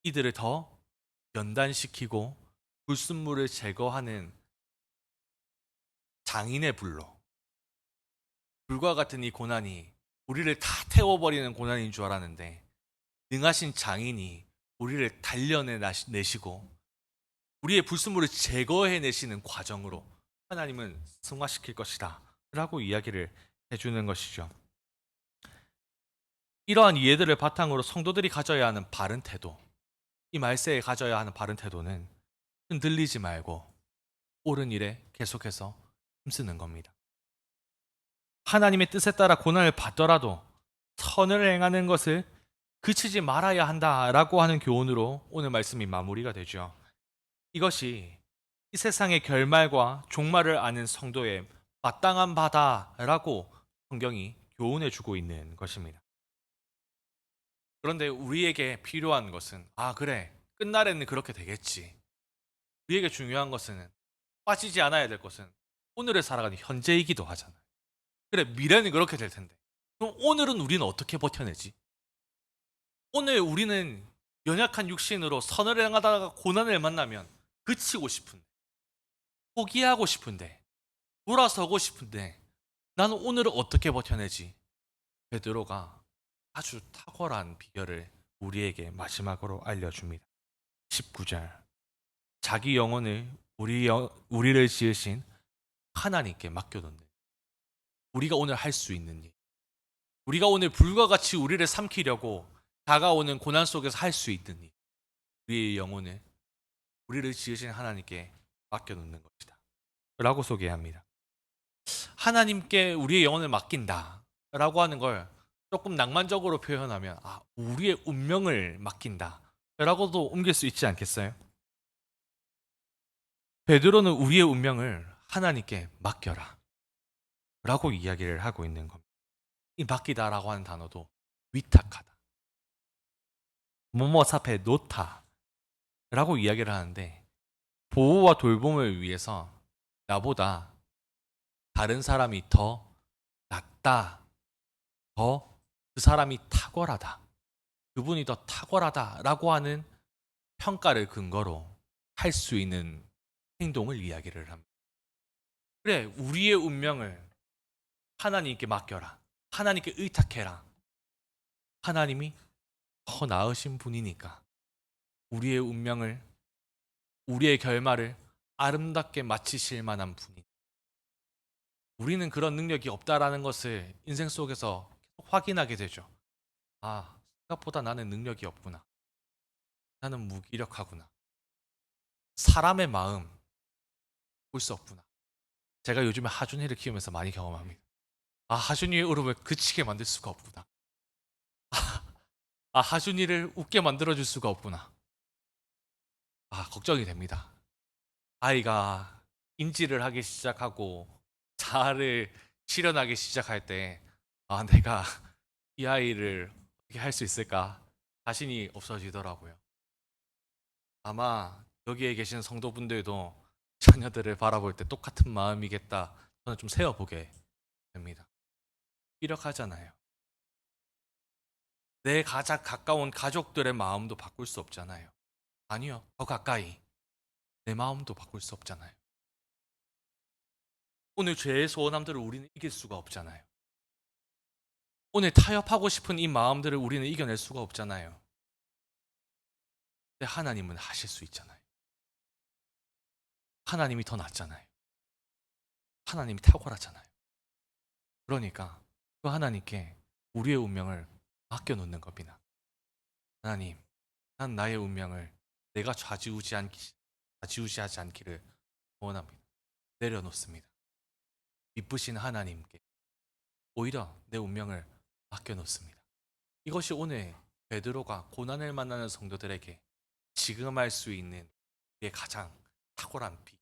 이들을 더 연단시키고 불순물을 제거하는 장인의 불로, 불과 같은 이 고난이 우리를 다 태워버리는 고난인 줄 알았는데, 능하신 장인이 우리를 단련해내시고 우리의 불순물을 제거해내시는 과정으로 하나님은 승화시킬 것이다 라고 이야기를 해주는 것이죠. 이러한 이해들을 바탕으로 성도들이 가져야 하는 바른 태도, 이 말세에 가져야 하는 바른 태도는 흔들리지 말고 옳은 일에 계속해서 힘쓰는 겁니다. 하나님의 뜻에 따라 고난을 받더라도 선을 행하는 것을 그치지 말아야 한다라고 하는 교훈으로 오늘 말씀이 마무리가 되죠. 이것이 이 세상의 결말과 종말을 아는 성도의 마땅한 바다라고 성경이 교훈해 주고 있는 것입니다. 그런데 우리에게 필요한 것은 그래, 끝날에는 그렇게 되겠지. 우리에게 중요한 것은, 빠지지 않아야 될 것은 오늘을 살아가는 현재이기도 하잖아요. 그래, 미래는 그렇게 될 텐데 그럼 오늘은 우리는 어떻게 버텨내지? 오늘 우리는 연약한 육신으로 선을 행하다가 고난을 만나면 그치고 싶은데, 포기하고 싶은데, 돌아서고 싶은데 나는 오늘을 어떻게 버텨내지? 베드로가 아주 탁월한 비결을 우리에게 마지막으로 알려줍니다. 19절, 자기 영혼을 우리를 지으신 하나님께 맡겨놓는, 우리가 오늘 할 수 있는 일, 우리가 오늘 불과 같이 우리를 삼키려고 다가오는 고난 속에서 할 수 있는 일, 우리의 영혼을 우리를 지으신 하나님께 맡겨놓는 것이다 라고 소개합니다. 하나님께 우리의 영혼을 맡긴다 라고 하는 걸 조금 낭만적으로 표현하면 우리의 운명을 맡긴다 라고도 옮길 수 있지 않겠어요? 베드로는 우리의 운명을 하나님께 맡겨라 라고 이야기를 하고 있는 겁니다. 이 맡기다 라고 하는 단어도 위탁하다, 뭐뭐 앞에 놓다 라고 이야기를 하는데, 보호와 돌봄을 위해서 나보다 다른 사람이 더 낫다, 더 그 사람이 탁월하다, 그분이 더 탁월하다라고 하는 평가를 근거로 할 수 있는 행동을 이야기를 합니다. 그래, 우리의 운명을 하나님께 맡겨라, 하나님께 의탁해라. 하나님이 더 나으신 분이니까 우리의 운명을, 우리의 결말을 아름답게 마치실 만한 분이, 우리는 그런 능력이 없다라는 것을 인생 속에서 계속 확인하게 되죠. 생각보다 나는 능력이 없구나, 나는 무기력하구나, 사람의 마음 볼 수 없구나. 제가 요즘에 하준이를 키우면서 많이 경험합니다. 하준이의 울음을 그치게 만들 수가 없구나. 하준이를 웃게 만들어줄 수가 없구나. 걱정이 됩니다. 아이가 인지를 하기 시작하고 자아를 실현하기 시작할 때 내가 이 아이를 어떻게 할 수 있을까 자신이 없어지더라고요. 아마 여기에 계신 성도분들도 자녀들을 바라볼 때 똑같은 마음이겠다, 저는 좀 세어보게 됩니다. 이력하잖아요. 내 가장 가까운 가족들의 마음도 바꿀 수 없잖아요. 아니요, 더 가까이 내 마음도 바꿀 수 없잖아요. 오늘 죄의 소원함들을 우리는 이길 수가 없잖아요. 오늘 타협하고 싶은 이 마음들을 우리는 이겨낼 수가 없잖아요. 근데 하나님은 하실 수 있잖아요. 하나님이 더 낫잖아요. 하나님이 탁월하잖아요. 그러니까 그 하나님께 우리의 운명을 맡겨놓는 겁니다. 하나님, 난 나의 운명을 내가 좌지우지하지 않기를 원합니다. 내려놓습니다. 미쁘신 하나님께 오히려 내 운명을 맡겨놓습니다. 이것이 오늘 베드로가 고난을 만나는 성도들에게 지금 할 수 있는 우리의 가장 탁월한 비.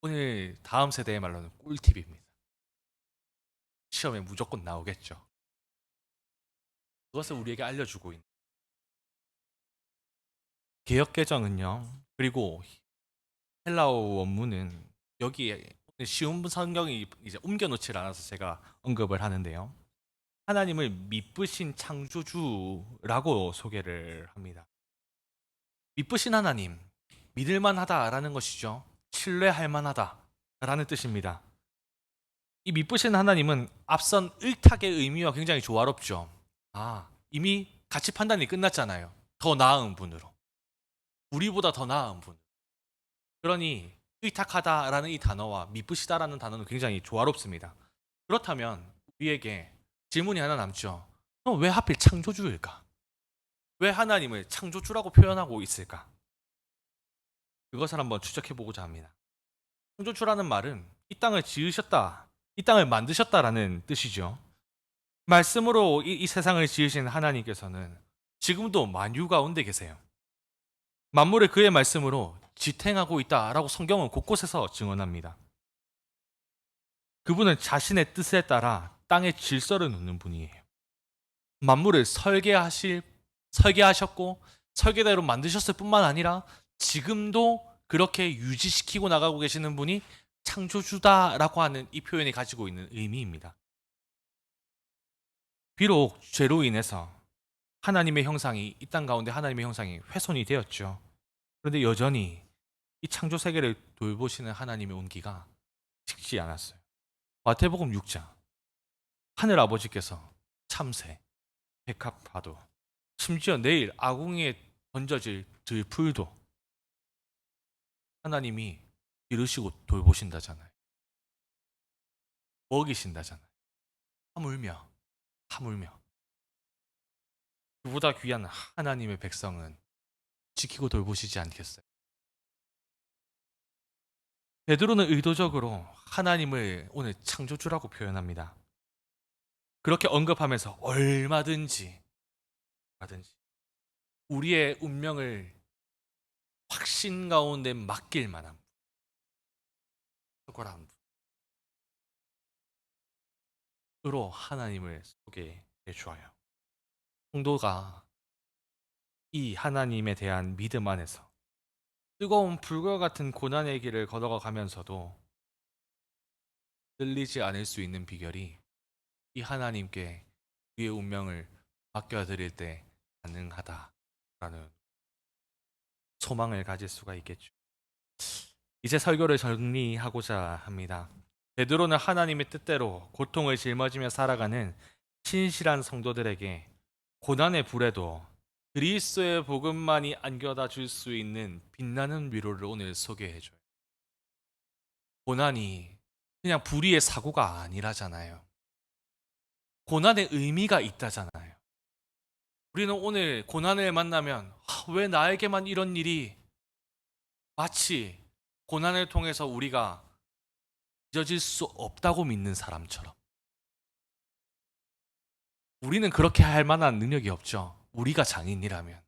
오늘 다음 세대의 말로는 꿀팁입니다. 시험에 무조건 나오겠죠. 그것을 우리에게 알려주고 있는 개역개정은요, 그리고 헬라어 원문은 여기에 쉬운 성경이 이제 옮겨놓질 않아서 제가 언급을 하는데요, 하나님을 미쁘신 창조주라고 소개를 합니다. 미쁘신 하나님, 믿을만하다라는 것이죠. 신뢰할 만하다라는 뜻입니다. 이 미쁘신 하나님은 앞선 의탁의 의미와 굉장히 조화롭죠. 이미 가치 판단이 끝났잖아요. 더 나은 분으로, 우리보다 더 나은 분. 그러니 의탁하다라는 이 단어와 미쁘시다라는 단어는 굉장히 조화롭습니다. 그렇다면 우리에게 질문이 하나 남죠. 그럼 왜 하필 창조주일까? 왜 하나님을 창조주라고 표현하고 있을까? 그것을 한번 추적해 보고자 합니다. 창조주라는 말은 이 땅을 지으셨다, 이 땅을 만드셨다라는 뜻이죠. 말씀으로 이 세상을 지으신 하나님께서는 지금도 만유 가운데 계세요. 만물을 그의 말씀으로 지탱하고 있다라고 성경은 곳곳에서 증언합니다. 그분은 자신의 뜻에 따라 땅에 질서를 놓는 분이에요. 만물을 설계하셨고 설계대로 만드셨을 뿐만 아니라 지금도 그렇게 유지시키고 나가고 계시는 분이 창조주다라고 하는 이 표현이 가지고 있는 의미입니다. 비록 죄로 인해서 하나님의 형상이 이 땅 가운데 하나님의 형상이 훼손이 되었죠. 그런데 여전히 이 창조 세계를 돌보시는 하나님의 온기가 식지 않았어요. 마태복음 6장 하늘 아버지께서 참새, 백합화도, 심지어 내일 아궁이에 던져질 들풀도 하나님이 기르시고 돌보신다잖아요. 먹이신다잖아요. 하물며 그보다 귀한 하나님의 백성은 지키고 돌보시지 않겠어요? 베드로는 의도적으로 하나님을 오늘 창조주라고 표현합니다. 그렇게 언급하면서 얼마든지 우리의 운명을 확신 가운데 맡길 만한 탁월한 분으로 하나님을 소개해 주어요. 성도가 이 하나님에 대한 믿음 안에서 뜨거운 불과 같은 고난의 길을 걸어가 가면서도 들리지 않을 수 있는 비결이 이 하나님께 우리의 운명을 맡겨드릴 때 가능하다라는 소망을 가질 수가 있겠죠. 이제 설교를 정리하고자 합니다. 베드로는 하나님의 뜻대로 고통을 짊어지며 살아가는 신실한 성도들에게 고난의 불에도 그리스도의 복음만이 안겨다 줄 수 있는 빛나는 위로를 오늘 소개해 줘요. 고난이 그냥 불의의 사고가 아니라잖아요. 고난의 의미가 있다잖아요. 우리는 오늘 고난을 만나면 왜 나에게만 이런 일이, 마치 고난을 통해서 우리가 잊어질 수 없다고 믿는 사람처럼. 우리는 그렇게 할 만한 능력이 없죠. 우리가 장인이라면.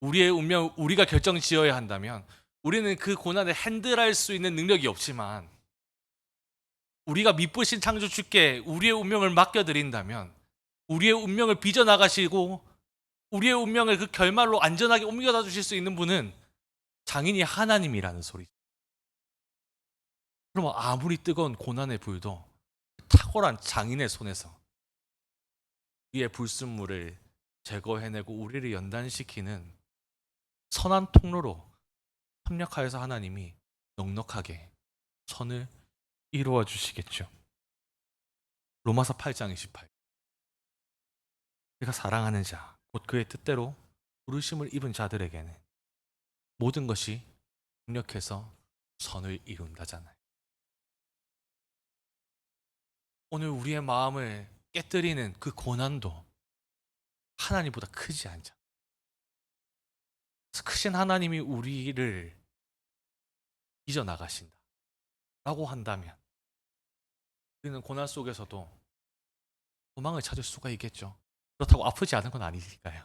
우리의 운명, 우리가 결정 지어야 한다면 우리는 그 고난을 핸들할 수 있는 능력이 없지만, 우리가 미쁘신 창조주께 우리의 운명을 맡겨드린다면 우리의 운명을 빚어나가시고 우리의 운명을 그 결말로 안전하게 옮겨다 주실 수 있는 분은 장인이 하나님이라는 소리죠. 그러면 아무리 뜨거운 고난의 불도 탁월한 장인의 손에서 우리의 불순물을 제거해내고 우리를 연단시키는 선한 통로로 협력하여서 하나님이 넉넉하게 선을 이루어 주시겠죠. 로마서 8장 28. 그가 사랑하는 자, 곧 그의 뜻대로 부르심을 입은 자들에게는 모든 것이 협력해서 선을 이룬다잖아요. 오늘 우리의 마음을 깨뜨리는 그 고난도 하나님보다 크지 않죠. 크신 하나님이 우리를 잊어나가신다 라고 한다면 우리는 고난 속에서도 소망을 찾을 수가 있겠죠. 그렇다고 아프지 않은 건 아니니까요.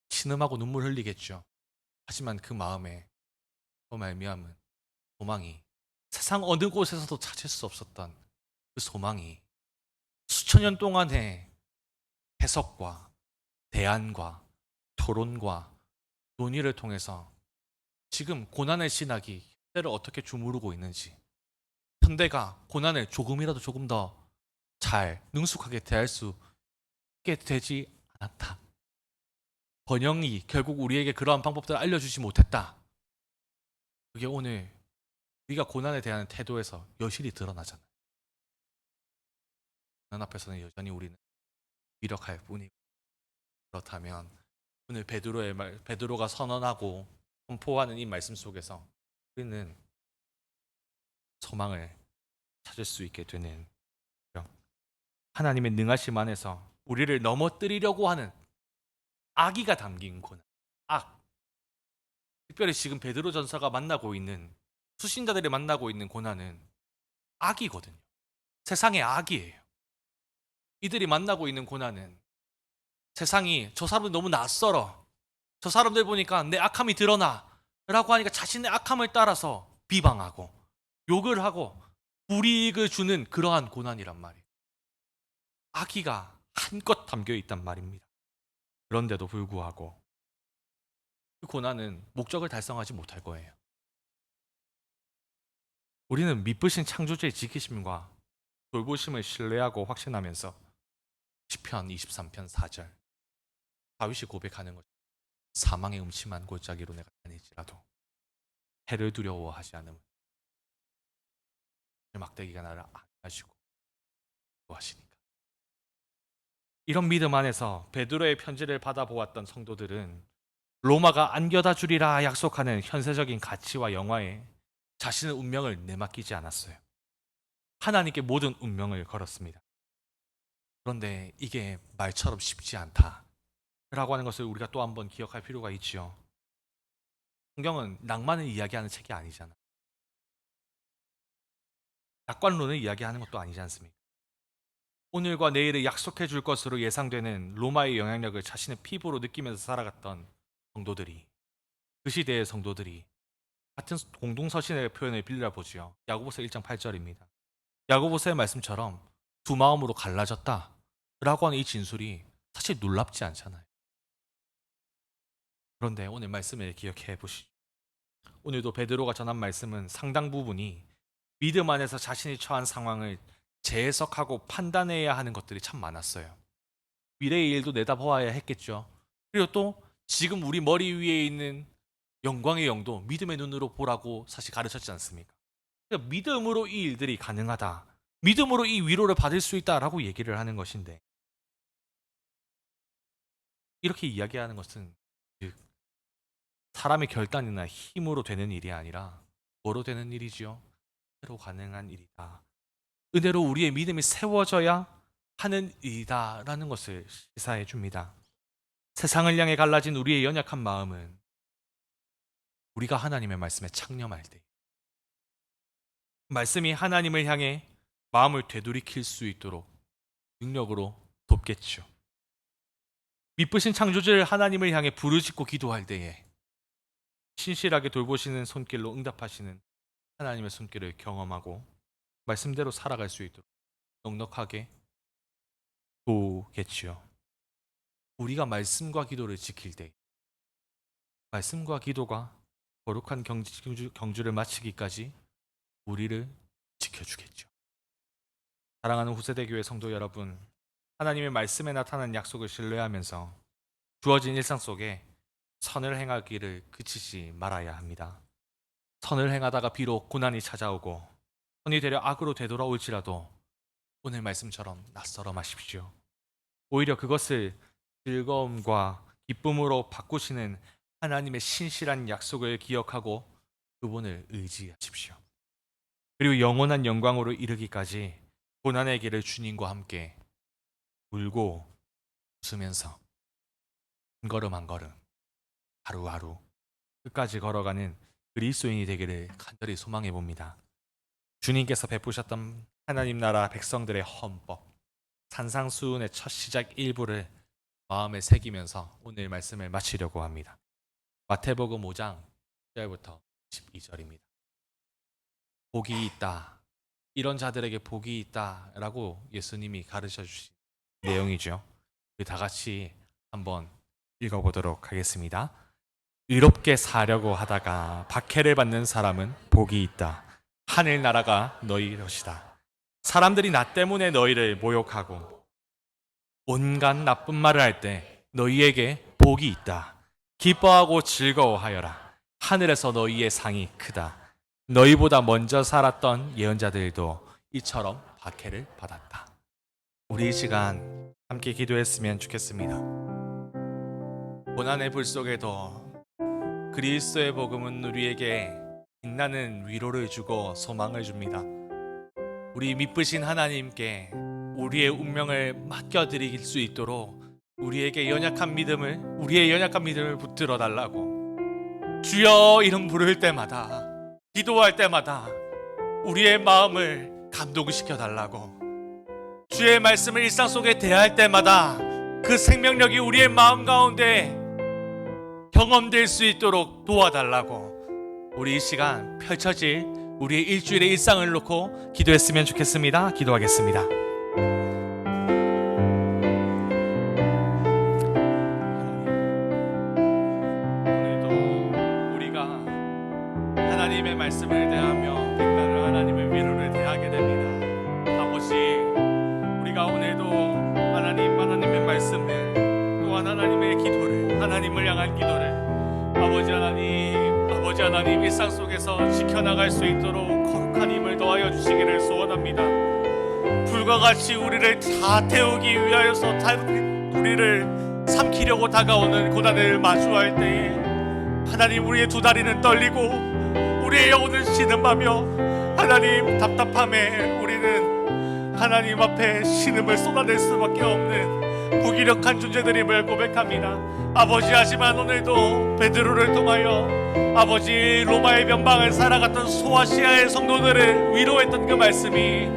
신음하고 눈물 흘리겠죠. 하지만 그 마음에 말미암은 소망이 세상 어느 곳에서도 찾을 수 없었던 그 소망이 수천 년 동안의 해석과 대안과 토론과 논의를 통해서 지금 고난의 신학이 현대를 어떻게 주무르고 있는지, 현대가 고난을 조금이라도 조금 더 잘 능숙하게 대할 수 있게 되지 않았다. 번영이 결국 우리에게 그러한 방법들을 알려주지 못했다. 그게 오늘 우리가 고난에 대한 태도에서 여실히 드러나잖아요. 고난 앞에서는 여전히 우리는 무력할 뿐이고, 그렇다면 오늘 베드로가 선언하고 선포하는 이 말씀 속에서 우리는 소망을 찾을 수 있게 되는 하나님의 능하심 안에서 우리를 넘어뜨리려고 하는 악의가 담긴 고난, 악. 특별히 지금 베드로 전서가 만나고 있는, 수신자들이 만나고 있는 고난은 악이거든요. 세상의 악이에요. 이들이 만나고 있는 고난은 세상이 저 사람들 너무 낯설어, 저 사람들 보니까 내 악함이 드러나 라고 하니까 자신의 악함을 따라서 비방하고 욕을 하고 불이익을 주는 그러한 고난이란 말이에요. 악의가 한껏 담겨 있단 말입니다. 그런데도 불구하고 그 고난은 목적을 달성하지 못할 거예요. 우리는 미쁘신 창조주의 지키심과 돌보심을 신뢰하고 확신하면서 시편 23편 4절 다윗이 고백하는 것, 사망의 음침한 골짜기로 내가 다닐지라도 해를 두려워하지 않음. 막대기가 나를 안하시고 하시니까. 이런 믿음 안에서 베드로의 편지를 받아보았던 성도들은 로마가 안겨다 주리라 약속하는 현세적인 가치와 영화에 자신의 운명을 내맡기지 않았어요. 하나님께 모든 운명을 걸었습니다. 그런데 이게 말처럼 쉽지 않다라고 하는 것을 우리가 또 한번 기억할 필요가 있지요. 성경은 낭만을 이야기하는 책이 아니잖아. 낙관론을 이야기하는 것도 아니지 않습니까? 오늘과 내일을 약속해 줄 것으로 예상되는 로마의 영향력을 자신의 피부로 느끼면서 살아갔던 성도들이, 그 시대의 성도들이 같은 공동서신의 표현을 빌려보지요. 야고보서 1장 8절입니다. 야고보서의 말씀처럼 두 마음으로 갈라졌다 라고 하는 이 진술이 사실 놀랍지 않잖아요. 그런데 오늘 말씀을 기억해 보시죠. 오늘도 베드로가 전한 말씀은 상당 부분이 믿음 안에서 자신이 처한 상황을 재해석하고 판단해야 하는 것들이 참 많았어요. 미래의 일도 내다보아야 했겠죠. 그리고 또 지금 우리 머리 위에 있는 영광의 영도 믿음의 눈으로 보라고 사실 가르쳤지 않습니까? 그러니까 믿음으로 이 일들이 가능하다, 믿음으로 이 위로를 받을 수 있다라고 얘기를 하는 것인데, 이렇게 이야기하는 것은 즉 사람의 결단이나 힘으로 되는 일이 아니라 뭐로 되는 일이지요? 은혜로 가능한 일이다. 은혜로 우리의 믿음이 세워져야 하는 일이다라는 것을 시사해 줍니다. 세상을 향해 갈라진 우리의 연약한 마음은 우리가 하나님의 말씀에 창념할 때, 말씀이 하나님을 향해 마음을 되돌이킬 수 있도록 능력으로 돕겠죠. 미쁘신 창조주를 하나님을 향해 부르짖고 기도할 때에 신실하게 돌보시는 손길로 응답하시는 하나님의 손길을 경험하고 말씀대로 살아갈 수 있도록 넉넉하게 도우겠지요. 우리가 말씀과 기도를 지킬 때, 말씀과 기도가 거룩한 경주를 마치기까지 우리를 지켜주겠죠. 사랑하는 후세대 교회 성도 여러분, 하나님의 말씀에 나타난 약속을 신뢰하면서 주어진 일상 속에 선을 행하기를 그치지 말아야 합니다. 선을 행하다가 비록 고난이 찾아오고 선이 되려 악으로 되돌아올지라도 오늘 말씀처럼 낯설어 마십시오. 오히려 그것을 즐거움과 기쁨으로 바꾸시는 하나님의 신실한 약속을 기억하고 그분을 의지하십시오. 그리고 영원한 영광으로 이르기까지 고난의 길을 주님과 함께 울고 웃으면서 한 걸음 한 걸음 하루하루 끝까지 걸어가는 그리스도인이 되기를 간절히 소망해 봅니다. 주님께서 베푸셨던 하나님 나라 백성들의 헌법, 산상수훈의 첫 시작 일부를 마음에 새기면서 오늘 말씀을 마치려고 합니다. 마태복음 5장 1절부터 12절입니다. 복이 있다, 이런 자들에게 복이 있다라고 예수님이 가르쳐 주신 내용이죠. 다 같이 한번 읽어보도록 하겠습니다. 의롭게 사려고 하다가 박해를 받는 사람은 복이 있다. 하늘나라가 너희 것이다. 사람들이 나 때문에 너희를 모욕하고 온갖 나쁜 말을 할 때 너희에게 복이 있다. 기뻐하고 즐거워하여라. 하늘에서 너희의 상이 크다. 너희보다 먼저 살았던 예언자들도 이처럼 박해를 받았다. 우리 이 시간 함께 기도했으면 좋겠습니다. 고난의 불 속에도 그리스도의 복음은 우리에게 빛나는 위로를 주고 소망을 줍니다. 우리 미쁘신 하나님께 우리의 운명을 맡겨드릴 수 있도록 우리의 연약한 믿음을 붙들어 달라고. 주여 이름 부를 때마다, 기도할 때마다 우리의 마음을 감동시켜 달라고. 주의 말씀을 일상 속에 대할 때마다 그 생명력이 우리의 마음 가운데 경험될 수 있도록 도와달라고. 우리 이 시간 펼쳐질 우리의 일주일의 일상을 놓고 기도했으면 좋겠습니다. 기도하겠습니다. 오늘도 우리가 하나님의 말씀을 대하며 백날을 하나님의 위로를 대하게 됩니다. 아버지, 우리가 오늘도 하나님의 말씀을, 또한 하나님의 기도를, 하나님을 향한 기도를 아버지 하나님 일상 속에서 지켜나갈 수 있도록 거룩한 힘을 더하여 주시기를 소원합니다. 불과 같이 우리를 다 태우기 위하여서 우리를 삼키려고 다가오는 고난을 마주할 때에 하나님, 우리의 두 다리는 떨리고 우리의 영혼은 신음하며 하나님, 답답함에 우리는 하나님 앞에 신음을 쏟아낼 수밖에 없는 무기력한 존재들임을 고백합니다. 아버지, 하지만 오늘도 베드로를 통하여 아버지, 로마의 변방을 살아갔던 소아시아의 성도들을 위로했던 그 말씀이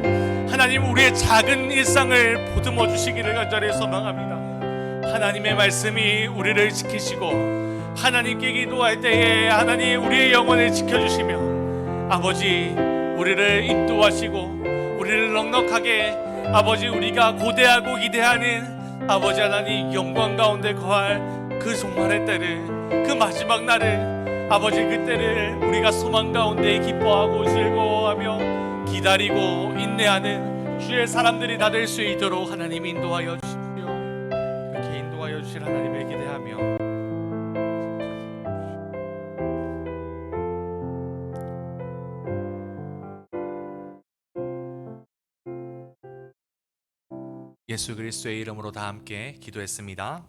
하나님, 우리의 작은 일상을 보듬어 주시기를 간절히 소망합니다. 하나님의 말씀이 우리를 지키시고 하나님께 기도할 때에 하나님, 우리의 영혼을 지켜주시며 아버지, 우리를 인도하시고 우리를 넉넉하게 아버지, 우리가 고대하고 기대하는 아버지 하나님 영광 가운데 거할 그 종말의 때를, 그 마지막 날을 아버지, 그때를 우리가 소망 가운데 기뻐하고 즐거워하며 기다리고 인내하는 주의 사람들이 다 될 수 있도록 하나님 인도하여 주십시오. 그렇게 인도하여 주실 하나님을 기대하며 예수 그리스도의 이름으로 다 함께 기도했습니다.